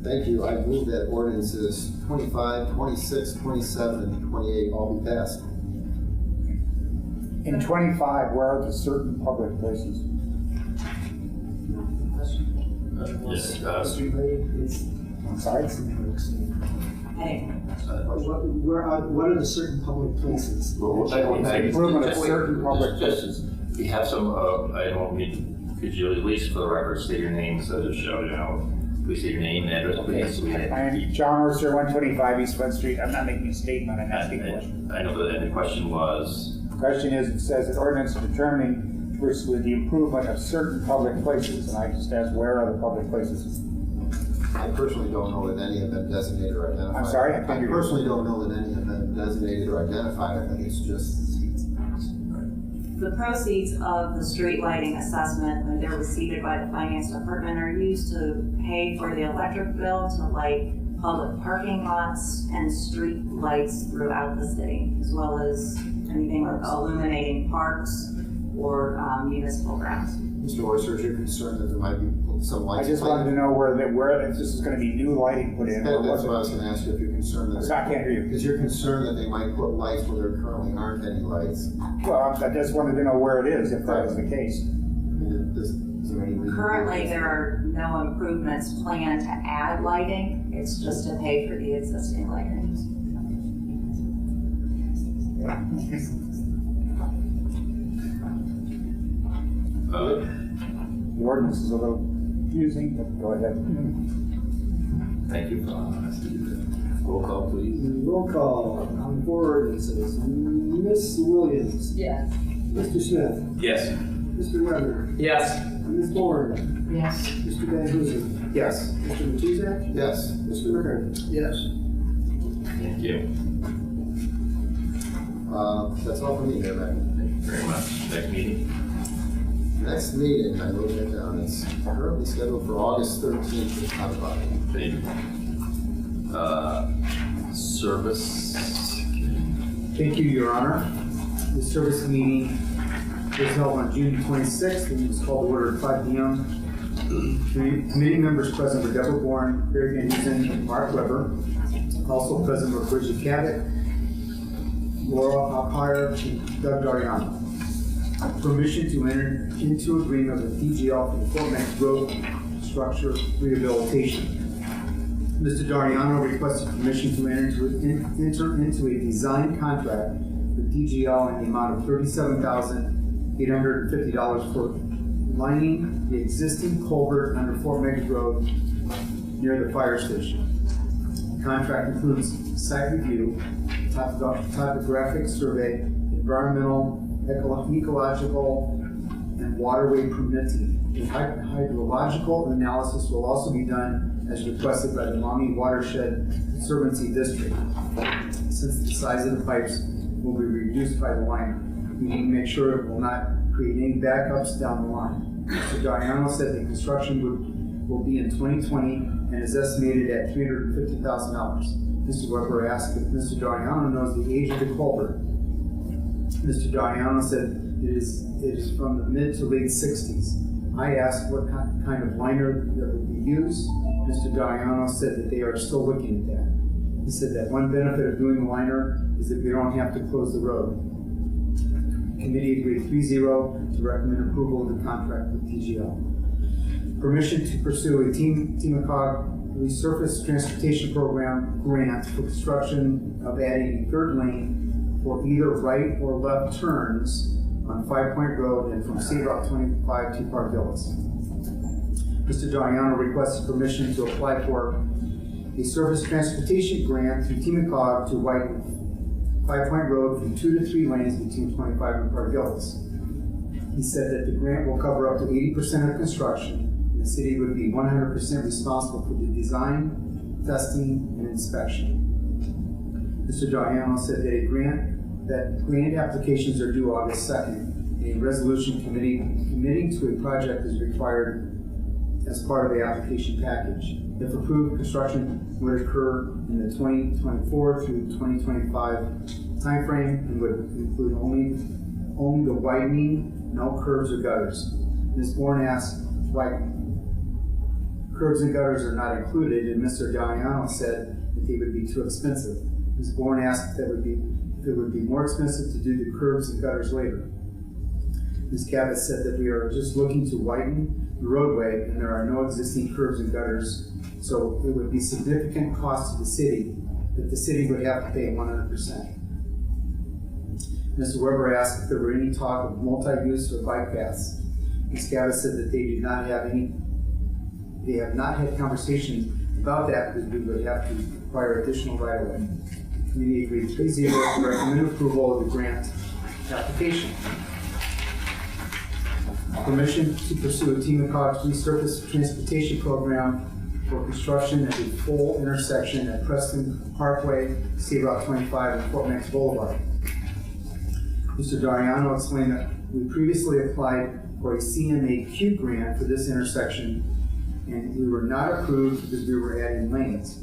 Speaker 6: Thank you. I move that ordinances 25, 26, 27, and 28 all be passed.
Speaker 5: In 25, where are the certain public places?
Speaker 1: Yes.
Speaker 5: I'm sorry?
Speaker 2: What are the certain public places?
Speaker 5: Improvement of certain public places.
Speaker 1: We have some, I don't mean, could you at least for the record state your name instead of shouting out? Please state your name and address, please.
Speaker 5: I'm John Orser, 125 East Front Street. I'm not making a statement, I'm asking a question.
Speaker 1: I know that, and the question was?
Speaker 5: The question is, it says that ordinance determining with the improvement of certain public places, and I just asked, where are the public places?
Speaker 6: I personally don't know that any have been designated or identified.
Speaker 5: I'm sorry?
Speaker 6: I personally don't know that any have been designated or identified. I think it's just
Speaker 10: The proceeds of the street lighting assessment, when they're received by the finance department, are used to pay for the electric bill to light public parking lots and street lights throughout the city, as well as anything like illuminating parks or municipal grounds.
Speaker 6: Mr. Orser, you're concerned that there might be some
Speaker 5: I
Speaker 6: lights.
Speaker 5: just wanted to know where if this is going to be new lighting put in.
Speaker 6: That's what I was going to ask you, if you're concerned that.
Speaker 5: I can't hear you.
Speaker 6: Because you're concerned that they might put lights where there currently aren't any lights.
Speaker 5: Well, I just wanted to know where it is, if that was the case.
Speaker 6: Is there any reason?
Speaker 10: Currently, there are no improvements planned to add lighting. It's just to pay for the existing lighting.
Speaker 5: The ordinance is a little confusing, but go ahead.
Speaker 1: Thank you for allowing us to do that. Roll call, please.
Speaker 2: Roll call on the four ordinances. Ms. Williams.
Speaker 13: Yes.
Speaker 2: Mr. Smith.
Speaker 12: Yes.
Speaker 2: Mr. Weber.
Speaker 14: Yes.
Speaker 2: Ms. Warren.
Speaker 8: Yes.
Speaker 2: Mr. Van Huzen.
Speaker 6: Yes.
Speaker 2: Mr. Matuzak.
Speaker 6: Yes.
Speaker 2: Mr. McCurdy.
Speaker 6: Yes.
Speaker 1: Thank you.
Speaker 6: That's all for me, Mayor Madden.
Speaker 1: Thank you very much. Next meeting.
Speaker 6: Next meeting, I wrote it down, it's currently scheduled for August 13th at 5 o'clock.
Speaker 1: Thank you. Service.
Speaker 15: Thank you, Your Honor. The service meeting was held on June 26th and was called to order at 5 p.m. Committee members present were Deborah Bourne, Barry Van Huzen, and Mark Weber. Also present were Bridget Cabot, Laura Alpire, and Doug Dariano. Permission to enter into agreement with DGL for the Fort Max Road structure rehabilitation. Mr. Dariano requested permission to enter into a design contract with DGL in the amount of $37,850 for lining the existing culvert under Fort Max Road near the fire station. The contract includes site review, topographic survey, environmental, ecological, and waterway permitting. The hydrological analysis will also be done as requested by the Maumee Watershed Conservancy District. Since the size of the pipes will be reduced by the line, we need to make sure it will not create any backups down the line. Mr. Dariano said the construction would will be in 2020 and is estimated at $350,000. Mr. Weber asked if Mr. Dariano knows the age of the culvert. Mr. Dariano said it is from the mid to late 60s. I asked what kind of liner that would be used. Mr. Dariano said that they are still looking at that. He said that one benefit of doing the liner is that we don't have to close the road. Committee agreed 3-0 to recommend approval of the contract with TGL. Permission to pursue a TMCOG resurface transportation program grant for construction of adding a third lane for either right or left turns on 5 Point Road and from State Route 25 to Park Villas. Mr. Dariano requested permission to apply for a surface transportation grant through TMCOG to widen 5 Point Road from 2 to 3 lanes between 25 and Park Villas. He said that the grant will cover up to 80% of construction. The city would be 100% responsible for the design, testing, and inspection. Mr. Dariano said that grant applications are due August 2nd. A resolution committing to a project is required as part of the application package. If approved, construction would occur in the 2024 through 2025 timeframe and would include only the widening, no curbs or gutters. Ms. Bourne asked why curbs and gutters are not included, and Mr. Dariano said that they would be too expensive. Ms. Bourne asked if it would be more expensive to do the curbs and gutters later. Ms. Cabot said that we are just looking to widen the roadway and there are no existing curbs and gutters, so it would be significant cost to the city that the city would have to pay 100%. Mr. Weber asked if there were any talk of multi-use or bike paths. Ms. Cabot said that they have not had conversations about that because we would have to acquire additional right-of-way. The committee agreed 3-0 to recommend approval of the grant application. Permission to pursue a TMCOG resurface transportation program for construction at the full intersection at Preston Parkway, State Route 25, and Fort Max Boulevard. Mr. Dariano explained that we previously applied for a CMAQ grant for this intersection, and we were not approved because we were adding lanes.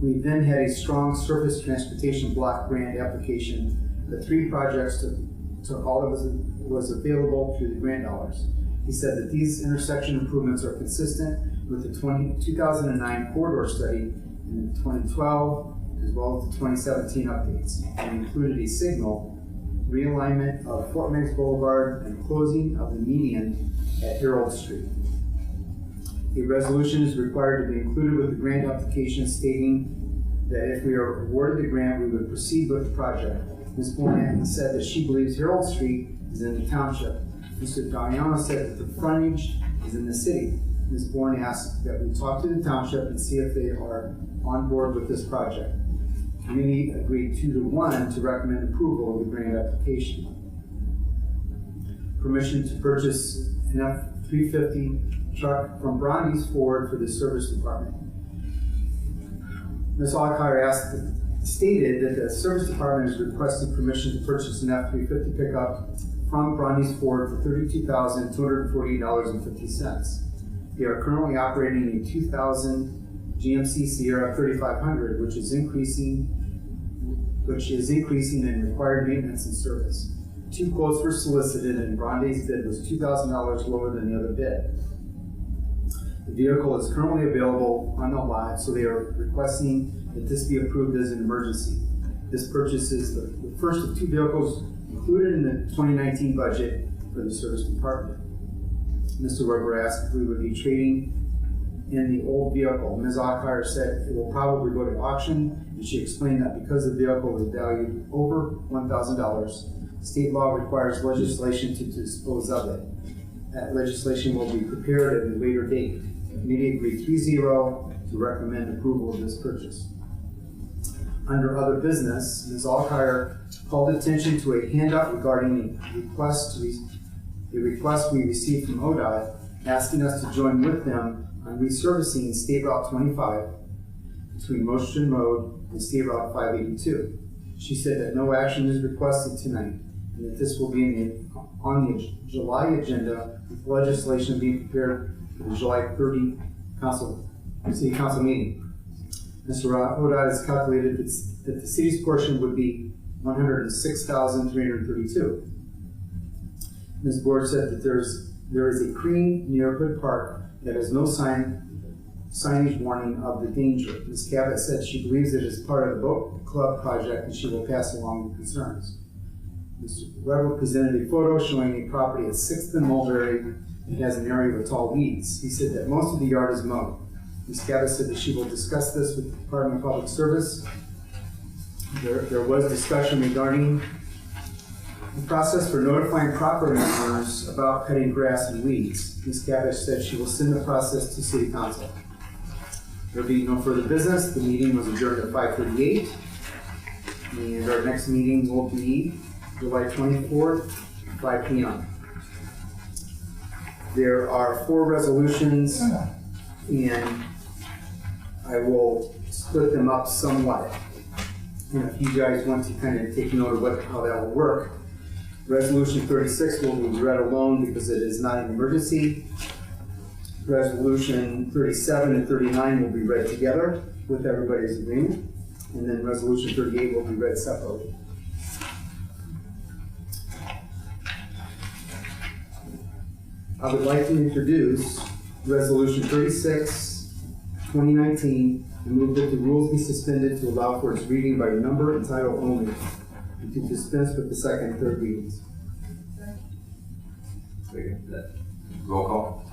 Speaker 15: We then had a strong surface transportation block grant application. The 3 projects took all that was available through the grant dollars. He said that these intersection improvements are consistent with the 2009 corridor study and the 2012 as well as the 2017 updates, and included a signal, realignment of Fort Max Boulevard, and closing of the median at Herald Street. A resolution is required to be included with the grant application stating that if we are awarded the grant, we would proceed with the project. Ms. Bourne said that she believes Herald Street is in the township. Mr. Dariano said that the frontage is in the city. Ms. Bourne asked that we talk to the township and see if they are on board with this project. The committee agreed 2-1 to recommend approval of the grant application. Permission to purchase an F-350 truck from Brondy's Ford for the service department. Ms. Alkire stated that the service department is requesting permission to purchase an F-350 pickup from Brondy's Ford for $32,248.50. They are currently operating a 2000 GMC Sierra 3500, which is increasing in required maintenance and service. 2 quotes were solicited, and Brondy's bid was $2,000 lower than the other bid. The vehicle is currently available on the lot, so they are requesting that this be approved as an emergency. This purchase is the first of 2 vehicles included in the 2019 budget for the service department. Mr. Weber asked if we would be trading in the old vehicle. Ms. Alkire said it will probably go to auction, and she explained that because the vehicle is valued over $1,000, state law requires legislation to dispose of it. That legislation will be prepared at a later date. The committee agreed 3-0 to recommend approval of this purchase. Under other business, Ms. Alkire called attention to a handout regarding a request we received from ODOT asking us to join with them on resurfacing State Route 25 between Motion Road and State Route 582. She said that no action is requested tonight. and that this will be on the July agenda, with legislation being prepared for the July 30 City Council meeting. Mr. Hodad has calculated that the city's portion would be $106,332. Ms. Board said that there is a cream near Hood Park that has no signage warning of the danger. Ms. Cabot said she believes it is part of the boat club project and she will pass along the concerns. Mr. Weber presented a photo showing a property at 6th and Mulberry. It has an area with tall weeds. He said that most of the yard is mowed. Ms. Cabot said that she will discuss this with the Department of Public Service. There was discussion regarding the process for notifying property owners about cutting grass and weeds. Ms. Cabot said she will send the process to City Council. There being no further business, the meeting was adjourned at 5:38. And our next meeting will be July 24th, 5 p.m. There are 4 resolutions, and I will split them up somewhat. And if you guys want to kind of take note of how that will work, Resolution 36 will be read alone because it is not an emergency. Resolution 37 and 39 will be read together with everybody's agreement. And then Resolution 38 will be read separately. I would like to introduce Resolution 36, 2019, and move that the rules be suspended to allow for its reading by number and title only, and to dispense with the second and third readings.
Speaker 1: Roll call.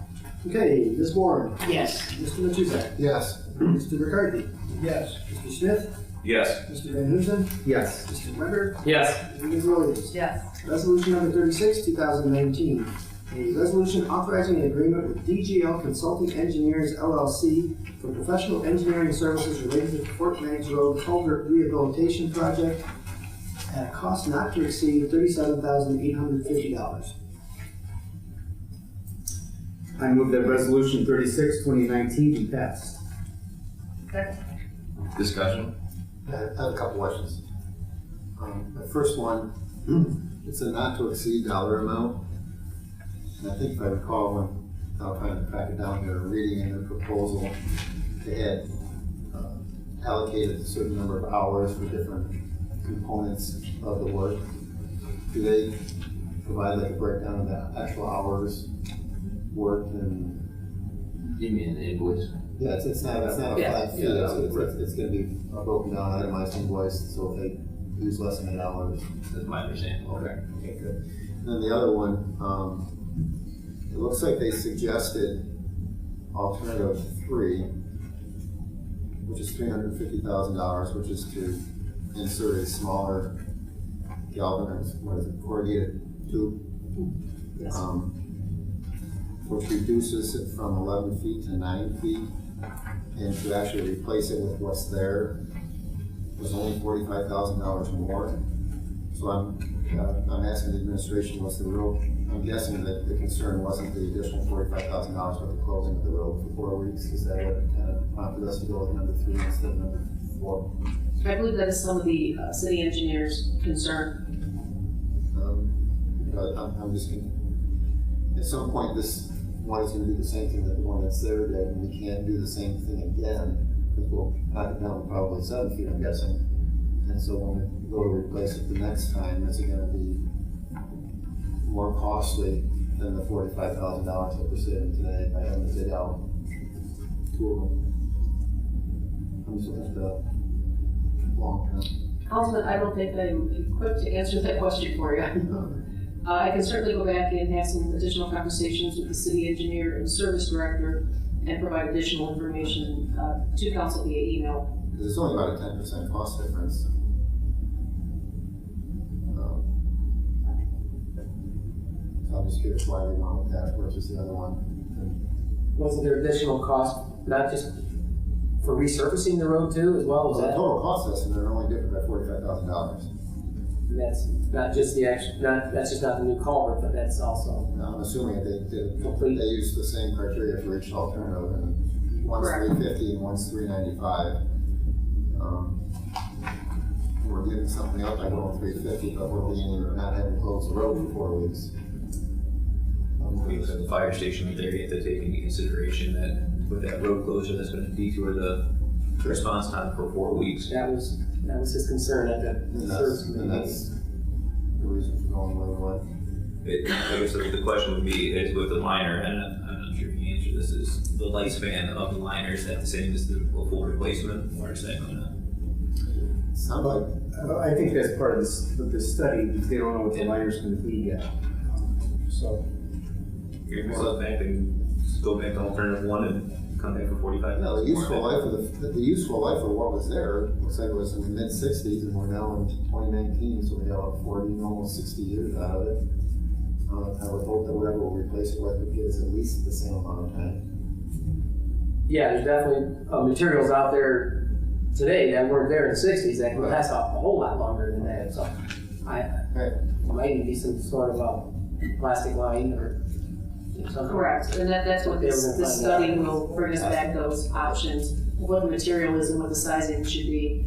Speaker 2: Okay, Ms. Moore.
Speaker 8: Yes.
Speaker 2: Mr. Matusek.
Speaker 6: Yes.
Speaker 2: Mr. McCarthy.
Speaker 14: Yes.
Speaker 2: Mr. Smith.
Speaker 12: Yes.
Speaker 2: Mr. Van Huzen.
Speaker 15: Yes.
Speaker 2: Mr. Weber.
Speaker 14: Yes.
Speaker 2: And Ms. Williams.
Speaker 13: Yes.
Speaker 2: Resolution number 36, 2019. A resolution authorizing an agreement with DGL Consulting Engineers LLC for professional engineering services related to the Fort Meigs Road Culvert Rehabilitation Project at a cost not to exceed $37,850.
Speaker 15: I move that Resolution 36, 2019 be passed.
Speaker 1: Discussion.
Speaker 6: I have a couple questions. The first one, it's a not to exceed dollar amount. And I think if I recall, when I was trying to track it down here, reading in the proposal, they had allocated a certain number of hours for different components of the work. Do they provide like a breakdown of the actual hours worked and?
Speaker 9: You mean an invoice?
Speaker 6: Yeah, it's not a flat fee. It's going to be a broken down, itemized invoice. So if they use less than 8 hours,
Speaker 9: That's my understanding.
Speaker 6: okay, good. And then the other one, it looks like they suggested alternative 3, which is $350,000, which is to insert a smaller galvanized, corrugated tube, which reduces it from 11 feet to 9 feet, and to actually replace it with what's there was only $45,000 more. So I'm asking the administration, what's the real? I'm guessing that the concern wasn't the additional $45,000 for the closing of the road for 4 weeks. Is that what kind of prompted us to go with number 3 instead of number 4?
Speaker 4: I believe that is some of the city engineers' concern.
Speaker 6: I'm just gonna, at some point, this one is going to do the same thing that the one that's there did, and we can't do the same thing again because we'll knock it down to probably 7 feet, I'm guessing. And so when we go to replace it the next time, is it going to be more costly than the $45,000 that we're saving today by having to dig out 2 of them? I'm just looking at the long term.
Speaker 4: Councilman, I don't think I'm equipped to answer that question for you. I can certainly go back and have some additional conversations with the city engineer and service director and provide additional information to council via email.
Speaker 6: Because it's only about a 10% cost difference. So I'm just curious why they went with that versus the other one.
Speaker 14: Wasn't there additional cost, not just for resurfacing the road too, as well as
Speaker 6: The
Speaker 14: that?
Speaker 6: total cost estimate are only different by $45,000.
Speaker 14: And that's not just the that's just not the new culvert, but that's also.
Speaker 6: Now, I'm assuming that
Speaker 14: Complete.
Speaker 6: they used the same criteria for each alternative, and one's
Speaker 4: Correct.
Speaker 6: $350 and one's $395. we're giving something up by going 350, but we're being, not having to close the road for 4 weeks.
Speaker 12: Because the fire station, they're going to take into consideration that with that road closure, that's going to detour the response time for 4 weeks.
Speaker 14: That was his concern at the service committee.
Speaker 6: And that's the reason for going the other way.
Speaker 12: I guess the question would be, is with the liner, and I'm not sure if you answer this, is the lifespan of the liner, is that the same as the full replacement, or is that going to?
Speaker 6: Sounds like,
Speaker 15: I think that's part of this study, because they don't know what the liner's gonna be yet. So,
Speaker 12: You're going to go back and go back to alternative one and come back for 45
Speaker 6: no,
Speaker 12: minutes.
Speaker 6: the useful life of the useful life of what was there, looks like it was in the mid-60s, and we're now in 2019, so we got like 40, almost 60 years out of it. I would hope that whatever we replace it with would get us at least the same amount of time.
Speaker 14: Yeah, there's definitely materials out there today that weren't there in the 60s that can last a whole lot longer than that. So there might even be some sort of plastic line or something.
Speaker 4: Correct, and that's what this study will bring us back, those options, what the material is and what the sizing should be,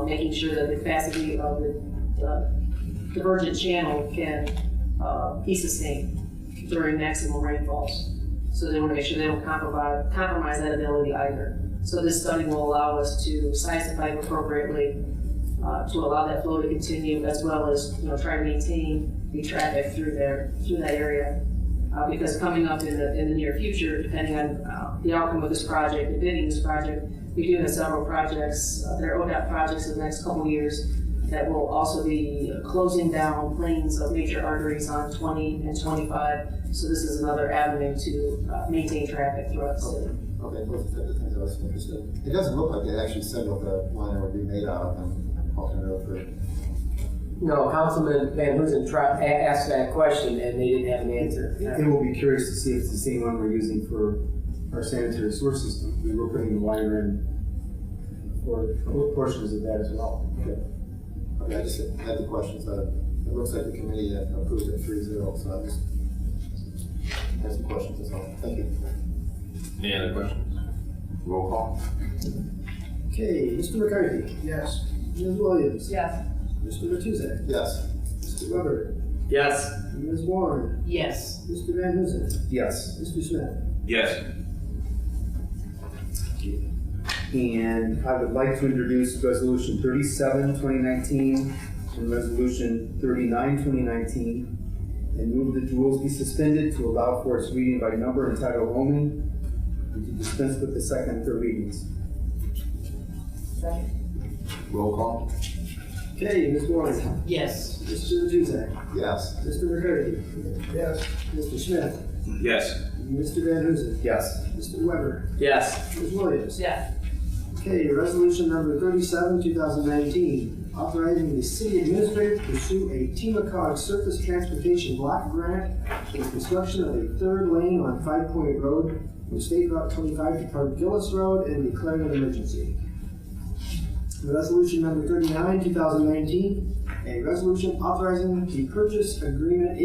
Speaker 4: making sure that the capacity of the divergent channel can be sustained during maximum rainfalls. So they want to make sure they don't compromise that ability either. So this study will allow us to size the pipe appropriately to allow that flow to continue, as well as try to maintain the traffic through that area. Because coming up in the near future, depending on the outcome of this project, the bidding this project, we do have several projects, there are ODOT projects in the next couple of years that will also be closing down lanes of major arteries on 20 and 25. So this is another avenue to maintain traffic throughout the city.
Speaker 6: Okay, those are the things I was interested in. It doesn't look like they actually said what the liner would be made out of, and alternative for.
Speaker 14: No, Councilman Van Hoosen asked that question and they didn't have an answer.
Speaker 15: and we'll be curious to see if it's the same one we're using for our sanitary sewer system. We were putting the liner in for portions of that as well.
Speaker 6: Okay. Okay, I just had the questions. It looks like the committee approved it 3-0, so I just had some questions as well. Thank you.
Speaker 1: Any other questions? Roll call.
Speaker 2: Okay, Mr. McCarthy.
Speaker 15: Yes.
Speaker 2: Ms. Williams.
Speaker 13: Yes.
Speaker 2: Mr. Matuzak.
Speaker 6: Yes.
Speaker 2: Mr. Weber.
Speaker 14: Yes.
Speaker 2: Ms. Warren.
Speaker 8: Yes.
Speaker 2: Mr. Van Hoosen.
Speaker 15: Yes.
Speaker 2: Mr. Smith.
Speaker 12: Yes.
Speaker 15: And I would like to introduce Resolution 37, 2019, and Resolution 39, 2019, and move that the rules be suspended to allow for its reading by number and title only, and to dispense with the second and third readings.
Speaker 1: Roll call.
Speaker 2: Okay, Ms. Warren.
Speaker 8: Yes.
Speaker 2: Mr. Matuzak.
Speaker 6: Yes.
Speaker 2: Mr. McCarthy.
Speaker 15: Yes.
Speaker 2: Mr. Smith.
Speaker 12: Yes.
Speaker 2: Mr. Van Hoosen.
Speaker 15: Yes.
Speaker 2: Mr. Weber.
Speaker 14: Yes.
Speaker 2: Ms. Williams.
Speaker 13: Yes.
Speaker 2: Okay, resolution number 37, 2019, authorizing the city administrator to pursue a TMACOG surface transportation block grant for the construction of a third lane on 5 Point Road from State Route 25 to Park Gillis Road and declaring an emergency. Resolution number 39, 2019, a resolution authorizing a purchase agreement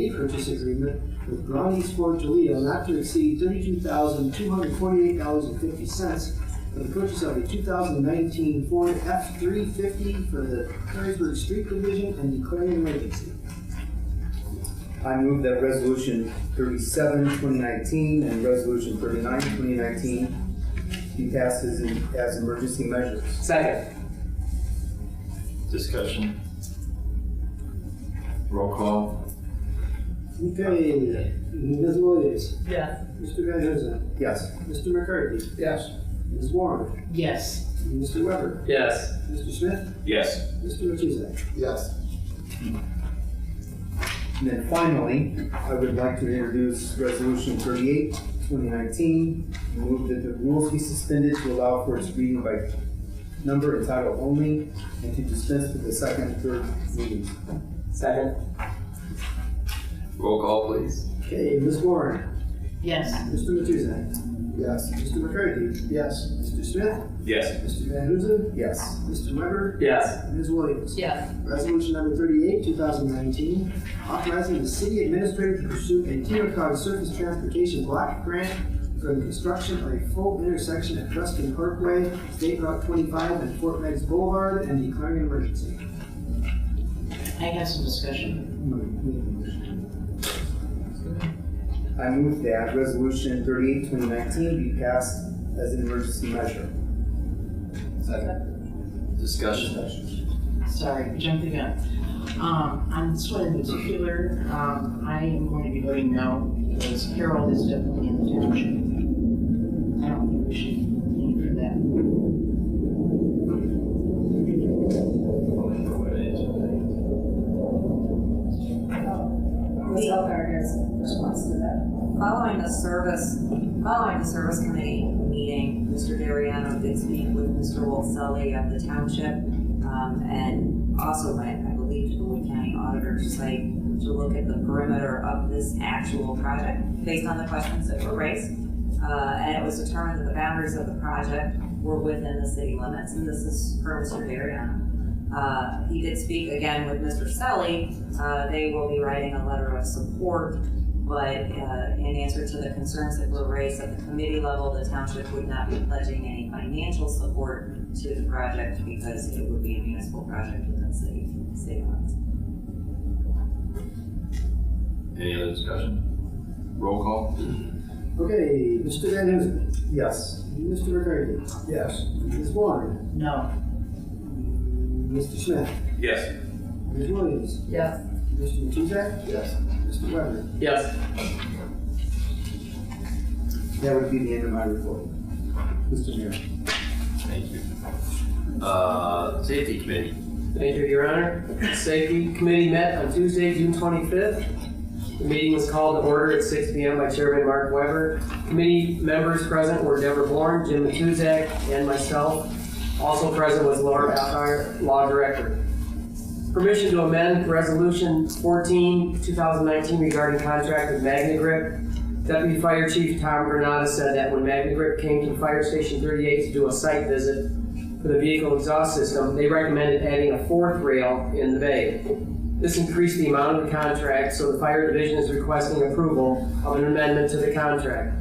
Speaker 2: with Brownies Ford Toledo not to exceed $32,248.50 for the purchase of a 2019 Ford F-350 for the Perrysburg Street Division and declaring an emergency.
Speaker 15: I move that Resolution 37, 2019, and Resolution 39, 2019 be passed as emergency measures.
Speaker 14: Second.
Speaker 1: Discussion. Roll call.
Speaker 2: Okay, Ms. Williams.
Speaker 13: Yes.
Speaker 2: Mr. Van Hoosen.
Speaker 15: Yes.
Speaker 2: Mr. McCarthy.
Speaker 15: Yes.
Speaker 2: Ms. Warren.
Speaker 8: Yes.
Speaker 2: Mr. Weber.
Speaker 14: Yes.
Speaker 2: Mr. Smith.
Speaker 12: Yes.
Speaker 2: Mr. Matuzak.
Speaker 6: Yes.
Speaker 15: And then finally, I would like to introduce Resolution 38, 2019, and move that the rules be suspended to allow for its reading by number and title only, and to dispense with the second and third readings.
Speaker 14: Second.
Speaker 1: Roll call, please.
Speaker 2: Okay, Ms. Warren.
Speaker 8: Yes.
Speaker 2: Mr. Matuzak.
Speaker 6: Yes.
Speaker 2: Mr. McCarthy.
Speaker 15: Yes.
Speaker 2: Mr. Smith.
Speaker 12: Yes.
Speaker 2: Mr. Van Hoosen.
Speaker 15: Yes.
Speaker 2: Mr. Weber.
Speaker 14: Yes.
Speaker 2: Ms. Williams.
Speaker 13: Yes.
Speaker 2: Resolution number 38, 2019, authorizing the city administrator to pursue a TMACOG surface transportation block grant for the construction of a full intersection at Preston Parkway, State Route 25 and Fort Meigs Boulevard, and declaring an emergency.
Speaker 8: I have some discussion.
Speaker 15: I move that resolution 38, 2019 be passed as an emergency measure.
Speaker 1: Discussion.
Speaker 8: Sorry, jumped the gun. On this one in particular, I am going to be voting no because Harold is definitely in the township. I don't think we should aim for that.
Speaker 4: Ms. Elkhart has a response to that.
Speaker 10: Following the service committee meeting, Mr. Dariano did speak with Mr. Wolselli of the township, and also I believe the Wood County auditor's site to look at the perimeter of this actual project based on the questions that were raised. And it was determined that the boundaries of the project were within the city limits, and this is per Mr. Dariano. He did speak again with Mr. Selly. They will be writing a letter of support, but in answer to the concerns that were raised at the committee level, the township would not be pledging any financial support to the project because it would be a municipal project within city limits.
Speaker 1: Any other discussion? Roll call.
Speaker 2: Okay, Mr. Van Huzen.
Speaker 15: Yes.
Speaker 2: Mr. McCarthy.
Speaker 15: Yes.
Speaker 2: Ms. Warren.
Speaker 8: No.
Speaker 2: Mr. Smith.
Speaker 12: Yes.
Speaker 2: Ms. Williams.
Speaker 13: Yes.
Speaker 2: Mr. Matuzak.
Speaker 1: Yes.
Speaker 2: Mr. Weber.
Speaker 14: Yes.
Speaker 15: That would be the end of my report. Mr. Mayor.
Speaker 1: Thank you. Safety Committee.
Speaker 14: Thank you, Your Honor. Safety Committee met on Tuesday, June 25th. The meeting was called to order at 6 p.m. by Chairman Mark Weber. Committee members present were Deborah Bourne, Jim Matuzak, and myself. Also present was Laura Alfire, Law Director. Permission to amend Resolution 14, 2019 regarding contract with MagnaGrip. Deputy Fire Chief Tom Granata said that when MagnaGrip came to Fire Station 38 to do a site visit for the vehicle exhaust system, they recommended adding a fourth rail in the bay. This increased the amount of the contract, so the Fire Division is requesting approval of an amendment to the contract.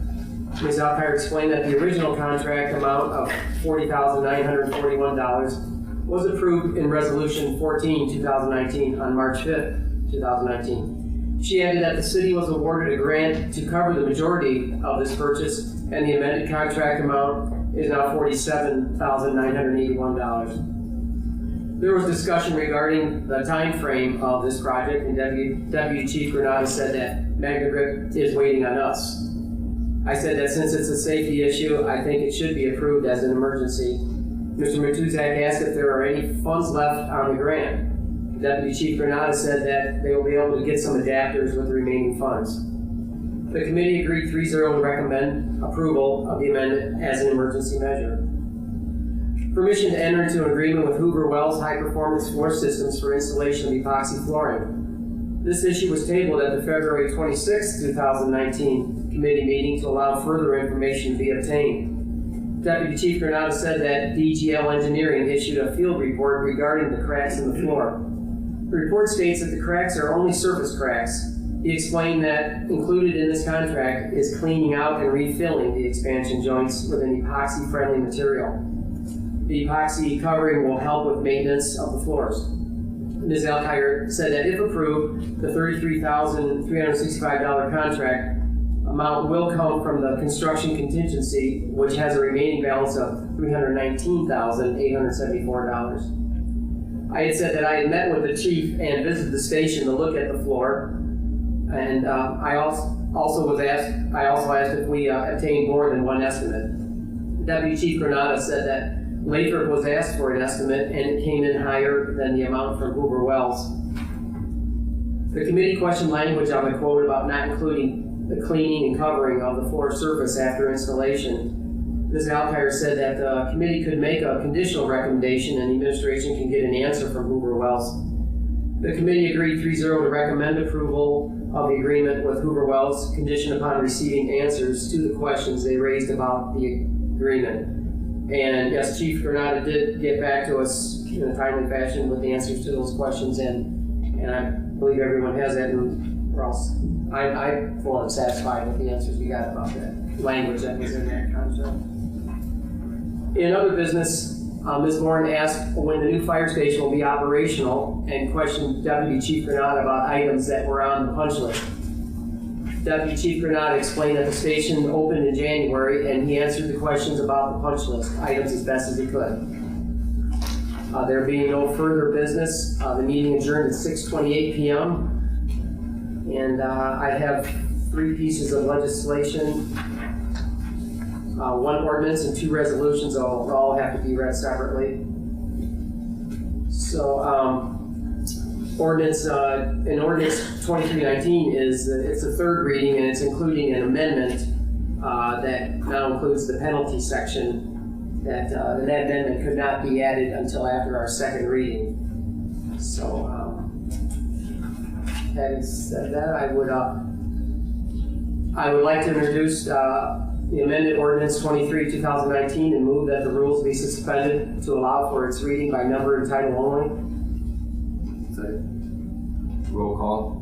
Speaker 14: Ms. Alfire explained that the original contract amount of $40,941 was approved in Resolution 14, 2019 on March 5th, 2019. She added that the city was awarded a grant to cover the majority of this purchase, and the amended contract amount is now $47,981. There was discussion regarding the time frame of this project, and Deputy Chief Granata said that MagnaGrip is waiting on us. I said that since it's a safety issue, I think it should be approved as an emergency. Mr. Matuzak asked if there are any funds left on the grant. Deputy Chief Granata said that they will be able to get some adapters with the remaining funds. The committee agreed 3-0 to recommend approval of the amendment as an emergency measure. Permission to enter into an agreement with Hoover Wells High Performance Floor Systems for installation of epoxy flooring. This issue was tabled at the February 26, 2019 committee meeting to allow further information to be obtained. Deputy Chief Granata said that DGL Engineering issued a field report regarding the cracks in the floor. The report states that the cracks are only surface cracks. He explained that included in this contract is cleaning out and refilling the expansion joints with an epoxy-friendly material. The epoxy covering will help with maintenance of the floors. Ms. Alkire said that if approved, the $33,365 contract amount will come from the construction contingency, which has a remaining balance of $319,874. I had said that I had met with the chief and visited the station to look at the floor, and I also asked if we obtained more than one estimate. Deputy Chief Granata said that Lathrop was asked for an estimate, and it came in higher than the amount from Hoover Wells. The committee questioned language on the quote about not including the cleaning and covering of the floor surface after installation. Ms. Alkire said that the committee could make a conditional recommendation and the administration can get an answer from Hoover Wells. The committee agreed 3-0 to recommend approval of the agreement with Hoover Wells, conditioned upon receiving answers to the questions they raised about the agreement. And yes, Chief Granata did get back to us in a timely fashion with the answers to those questions, and I believe everyone has that, and I'm full and satisfied with the answers we got about that language that was in that contract. In other business, Ms. Bourne asked when the new fire station will be operational and questioned Deputy Chief Granada about items that were on the punch list. Deputy Chief Granada explained that the station opened in January and he answered the questions about the punch list items as best as he could. There being no further business, the meeting adjourned at 6:28 p.m. And I have 3 pieces of legislation, 1 ordinance and 2 resolutions. All have to be read separately. So, ordinance 2319 it's a 3rd reading, and it's including an amendment that now includes the penalty section. That amendment could not be added until after our 2nd reading. So, having said that, I would like to introduce the amended ordinance 23/2019 and move that the rules be suspended to allow for its reading by number and title only.
Speaker 1: Roll call.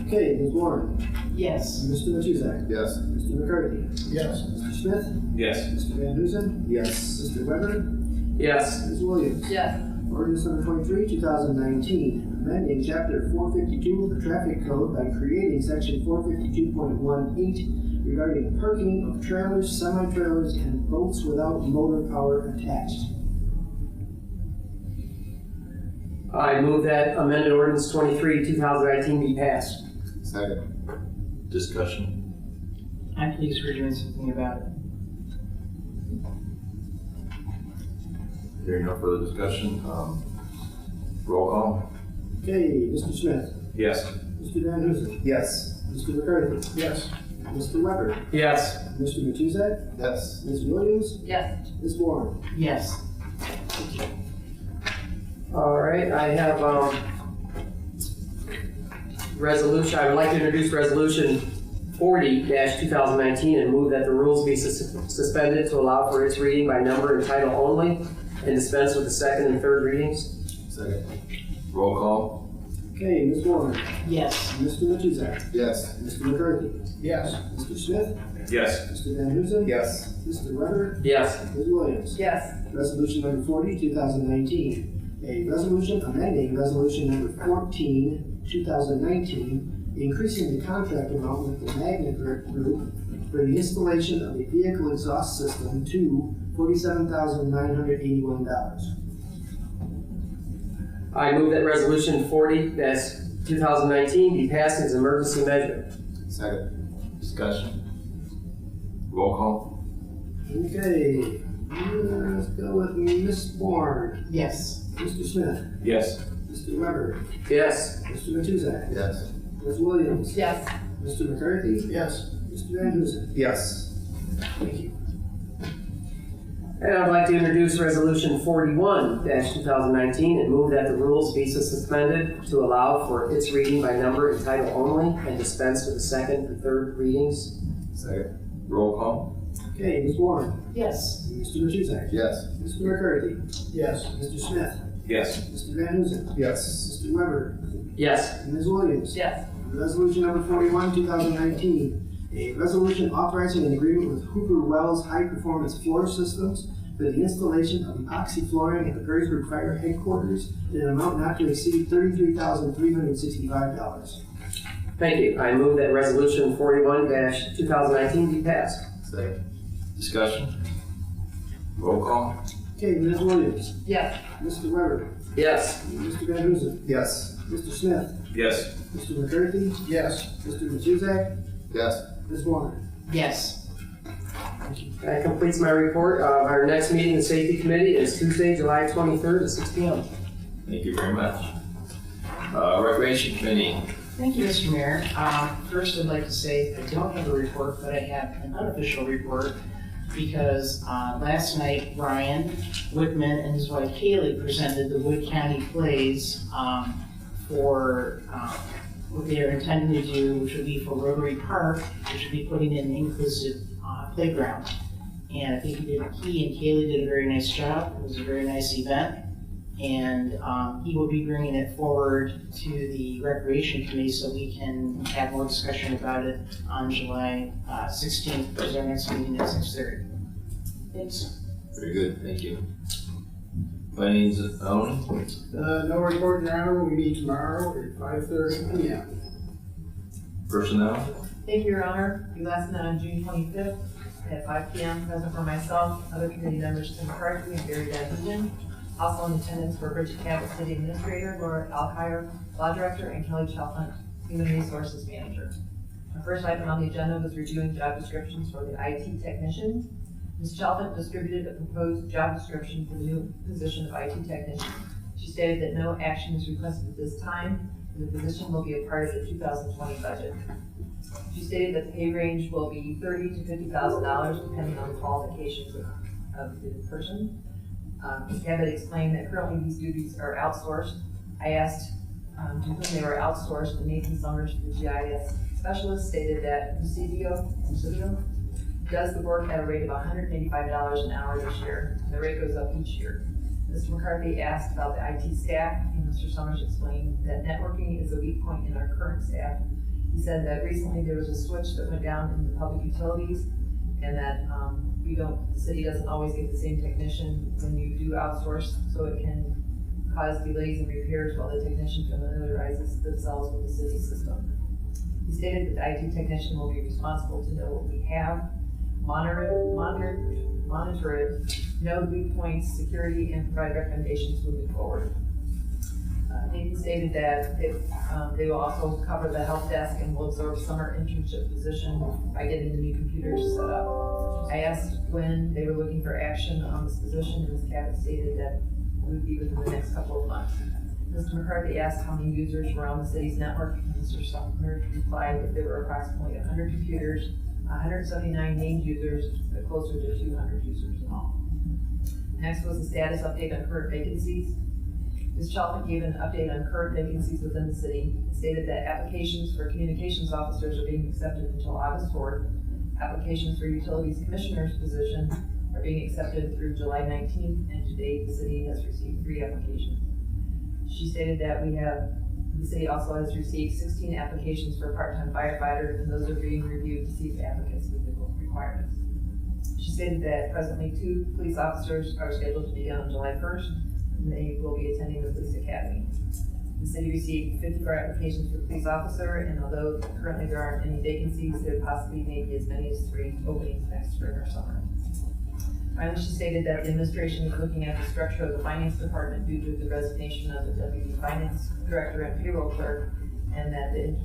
Speaker 2: Okay, Ms. Warren.
Speaker 8: Yes.
Speaker 2: Mr. Matuzak.
Speaker 6: Yes.
Speaker 2: Mr. McCarthy.
Speaker 15: Yes.
Speaker 2: Mr. Smith.
Speaker 12: Yes.
Speaker 2: Mr. Van Huzen.
Speaker 15: Yes.
Speaker 2: Mr. Weber.
Speaker 14: Yes.
Speaker 2: Ms. Williams.
Speaker 13: Yes.
Speaker 2: Ordinance number 23, 2019, amending chapter 452 of the traffic code by creating section 452.18 regarding parking of trailers, semi-trailers, and boats without motor power attached.
Speaker 14: I move that amended ordinance 23/2019 be passed.
Speaker 6: Second.
Speaker 1: Discussion.
Speaker 8: I'm pleased we're doing something about it.
Speaker 1: Hearing no further discussion, roll call.
Speaker 2: Okay, Mr. Smith.
Speaker 12: Yes.
Speaker 2: Mr. Van Huzen.
Speaker 15: Yes.
Speaker 2: Mr. McCarthy.
Speaker 15: Yes.
Speaker 2: Mr. Weber.
Speaker 14: Yes.
Speaker 2: Mr. Matuzak.
Speaker 6: Yes.
Speaker 2: Ms. Williams.
Speaker 13: Yes.
Speaker 2: Ms. Warren.
Speaker 8: Yes.
Speaker 14: All right, I have resolution. I would like to introduce resolution 40-2019 and move that the rules be suspended to allow for its reading by number and title only and dispense with the 2nd and 3rd readings.
Speaker 6: Second.
Speaker 1: Roll call.
Speaker 2: Okay, Ms. Warren.
Speaker 8: Yes.
Speaker 2: Mr. Matuzak.
Speaker 6: Yes.
Speaker 2: Mr. McCarthy.
Speaker 15: Yes.
Speaker 2: Mr. Smith.
Speaker 12: Yes.
Speaker 2: Mr. Van Huzen.
Speaker 15: Yes.
Speaker 2: Mr. Weber.
Speaker 14: Yes.
Speaker 2: Ms. Williams.
Speaker 13: Yes.
Speaker 2: Resolution number 40, 2019. A resolution amending resolution number 14, 2019, increasing the contract amount with the Magna Group for the installation of a vehicle exhaust system to $47,981.
Speaker 14: I move that resolution 40-2019 be passed as an emergency measure.
Speaker 6: Second.
Speaker 1: Discussion. Roll call.
Speaker 2: Okay, let's go with Ms. Bourne.
Speaker 8: Yes.
Speaker 2: Mr. Smith.
Speaker 12: Yes.
Speaker 2: Mr. Weber.
Speaker 14: Yes.
Speaker 2: Mr. Matuzak.
Speaker 6: Yes.
Speaker 2: Ms. Williams.
Speaker 13: Yes.
Speaker 2: Mr. McCarthy.
Speaker 15: Yes.
Speaker 2: Mr. Van Huzen.
Speaker 15: Yes.
Speaker 2: Thank you.
Speaker 14: And I'd like to introduce resolution 41-2019 and move that the rules be suspended to allow for its reading by number and title only and dispense with the 2nd and 3rd readings.
Speaker 6: Second.
Speaker 1: Roll call.
Speaker 2: Okay, Ms. Warren.
Speaker 8: Yes.
Speaker 2: Mr. Matuzak.
Speaker 6: Yes.
Speaker 2: Mr. McCarthy.
Speaker 15: Yes.
Speaker 2: Mr. Smith.
Speaker 12: Yes.
Speaker 2: Mr. Van Huzen.
Speaker 15: Yes.
Speaker 2: Mr. Weber.
Speaker 14: Yes.
Speaker 2: Ms. Williams.
Speaker 13: Yes.
Speaker 2: Resolution number 41, 2019. A resolution authorizing an agreement with Hooper Wells High Performance Floor Systems for the installation of epoxy flooring at the Perrysburg Fire Headquarters in an amount not to exceed $33,365.
Speaker 14: Thank you. I move that resolution 41-2019 be passed.
Speaker 6: Second.
Speaker 1: Discussion. Roll call.
Speaker 2: Okay, Ms. Williams.
Speaker 13: Yes.
Speaker 2: Mr. Weber.
Speaker 14: Yes.
Speaker 2: Mr. Van Huzen.
Speaker 15: Yes.
Speaker 2: Mr. Smith.
Speaker 12: Yes.
Speaker 2: Mr. McCarthy.
Speaker 15: Yes.
Speaker 2: Mr. Matuzak.
Speaker 6: Yes.
Speaker 2: Ms. Warren.
Speaker 8: Yes.
Speaker 14: That completes my report. Our next meeting of the Safety Committee is Tuesday, July 23rd at 6 p.m.
Speaker 1: Thank you very much. Recreation Committee.
Speaker 8: Thank you, Mr. Mayor. First, I'd like to say I don't have a report, but I have an unofficial report because last night Ryan Whitman and his wife Kaylee presented the Wood County Plays for what they're intending to do, which would be for Rotary Park, which would be putting in an inclusive playground. And I think he and Kaylee did a very nice job. It was a very nice event. And he will be bringing it forward to the Recreation Committee so we can have more discussion about it on July 16th, which is our next meeting at 6:30. Thanks.
Speaker 1: Very good, thank you. Planning and zoning?
Speaker 2: No report, Your Honor. We meet tomorrow at 5:30 p.m.
Speaker 1: Personnel?
Speaker 13: Thank you, Your Honor. We last met on June 25th at 5 p.m. Present for myself, other committee members, Tim McCarthy and Barry Dadman. Also in attendance were Bridget Cabot, City Administrator, Laura Alkire, Law Director, and Kelly Chalfant, Human Resources Manager. Our first item on the agenda was reviewing job descriptions for the IT technician. Ms. Chalfant distributed a proposed job description for the new position of IT technician. She stated that no action is requested at this time, and the position will be a part of the 2020 budget. She stated that the pay range will be $30,000 to $50,000 depending on the qualifications of the person. Ms. Cabot explained that currently these duties are outsourced. I asked to whom they were outsourced, and Nathan Summers, the GIS specialist, stated that Presidio does the work at a rate of $185 an hour this year, and the rate goes up each year. Mr. McCarthy asked about the IT staff, and Mr. Summers explained that networking is a weak point in our current staff. He said that recently there was a switch that went down in the public utilities, and that the city doesn't always get the same technician when you do outsource, so it can cause delays in repairs while the technician familiarizes themselves with the city system. He stated that the IT technician will be responsible to know what we have, monitor it, know the weak points, security, and provide recommendations moving forward. Nathan stated that they will also cover the help desk and will absorb summer internship position by getting the new computers set up. I asked when they were looking for action on this position, and Ms. Cabot stated that it would be within the next couple of months. Mr. McCarthy asked how many users were on the city's network, and Mr. Summers replied that there were approximately 100 computers, 179 named users, but closer to 200 users in all. Next was the status update on current vacancies. Ms. Chalfant gave an update on current vacancies within the city, stated that applications for communications officers are being accepted until August 4th. Applications for utilities commissioner's position are being accepted through July 19th, and to date, the city has received 3 applications. She stated that the city also has received 16 applications for part-time firefighter, and those are being reviewed to see if applicants meet the requirements. She stated that presently 2 police officers are scheduled to begin on July 1st, and they will be attending the police academy. The city received 54 applications for police officer, and although currently there aren't any vacancies, there possibly may be as many as 3 openings next spring or summer. Finally, she stated that the administration is looking at the structure of the finance department due to the resignation of the deputy finance director and payroll clerk, and that it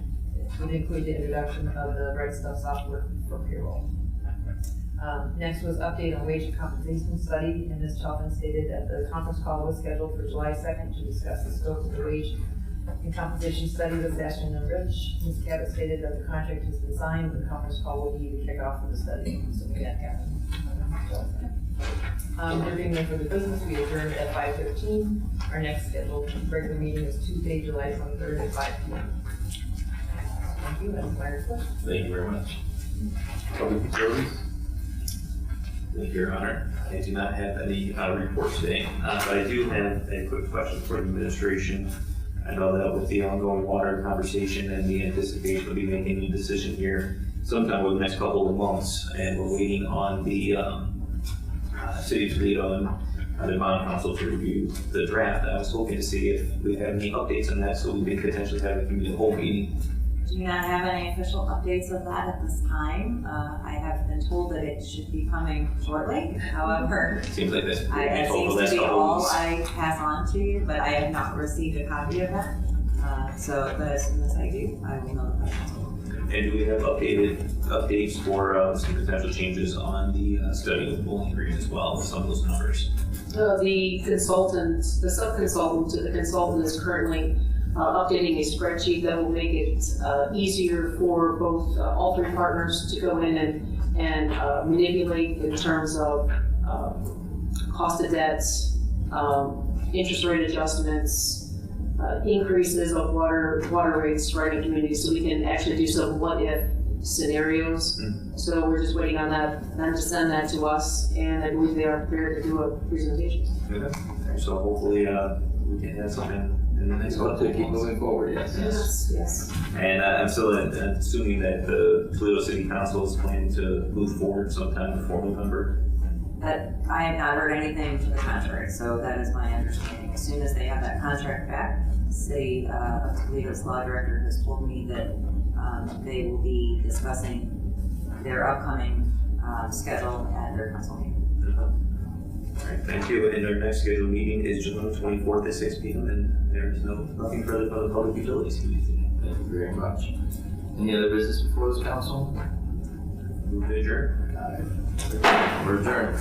Speaker 13: would include the introduction of the Right Stuff software for payroll. Next was update on wage and compensation study, and Ms. Chalfant stated that the conference call was scheduled for July 2nd to discuss the scope of the wage and compensation study with Ashton and Rich. Ms. Cabot stated that the contract has been signed, and the conference call will be the kickoff of the study, assuming that happens. There being no further business, we adjourned at 5:15. Our next scheduled regular meeting is Tuesday, July 23rd at 5 p.m. Thank you, and fire question.
Speaker 12: Thank you very much.
Speaker 1: Public utilities?
Speaker 12: Thank you, Your Honor. I do not have any report today, but I do have a quick question for the administration. I know that with the ongoing water conversation and the anticipation of be making a decision here sometime over the next couple of months, and we're waiting on the City of Toledo and the bond council to review the draft. I was hoping to see if we have any updates on that, so we can potentially have a whole meeting.
Speaker 10: Do not have any official updates of that at this time. I have been told that it should be coming shortly. However,
Speaker 12: Seems like that's
Speaker 10: that seems to be all I pass on to you, but I have not received a copy of that. But as soon as I do, I will notify you.
Speaker 12: And do we have updates for some potential changes on the study of Bowling Green as well with some of those numbers?
Speaker 4: The sub-consultant to the consultant is currently updating a spreadsheet that will make it easier for both all 3 partners to go in and manipulate in terms of cost of debts, interest rate adjustments, increases of water rates right in communities, so we can actually do some what-if scenarios. So we're just waiting on them to send that to us, and I believe they are prepared to do a presentation.
Speaker 12: Okay. So hopefully we can have something in the next couple of months.
Speaker 1: Keep moving forward, yes.
Speaker 4: Yes.
Speaker 12: And I'm still assuming that the Toledo City Council is planning to move forward sometime before November.
Speaker 10: That I have not heard anything to the contrary, so that is my understanding. As soon as they have that contract back, the city of Toledo's law director has told me that they will be discussing their upcoming schedule at their council meeting.
Speaker 12: All right, thank you. And our next scheduled meeting is July 24th at 6 p.m. And there is nothing further for the Public Utilities Committee.
Speaker 1: Thank you very much. Any other business before this council?
Speaker 12: Move to adjourn.
Speaker 1: We're adjourned.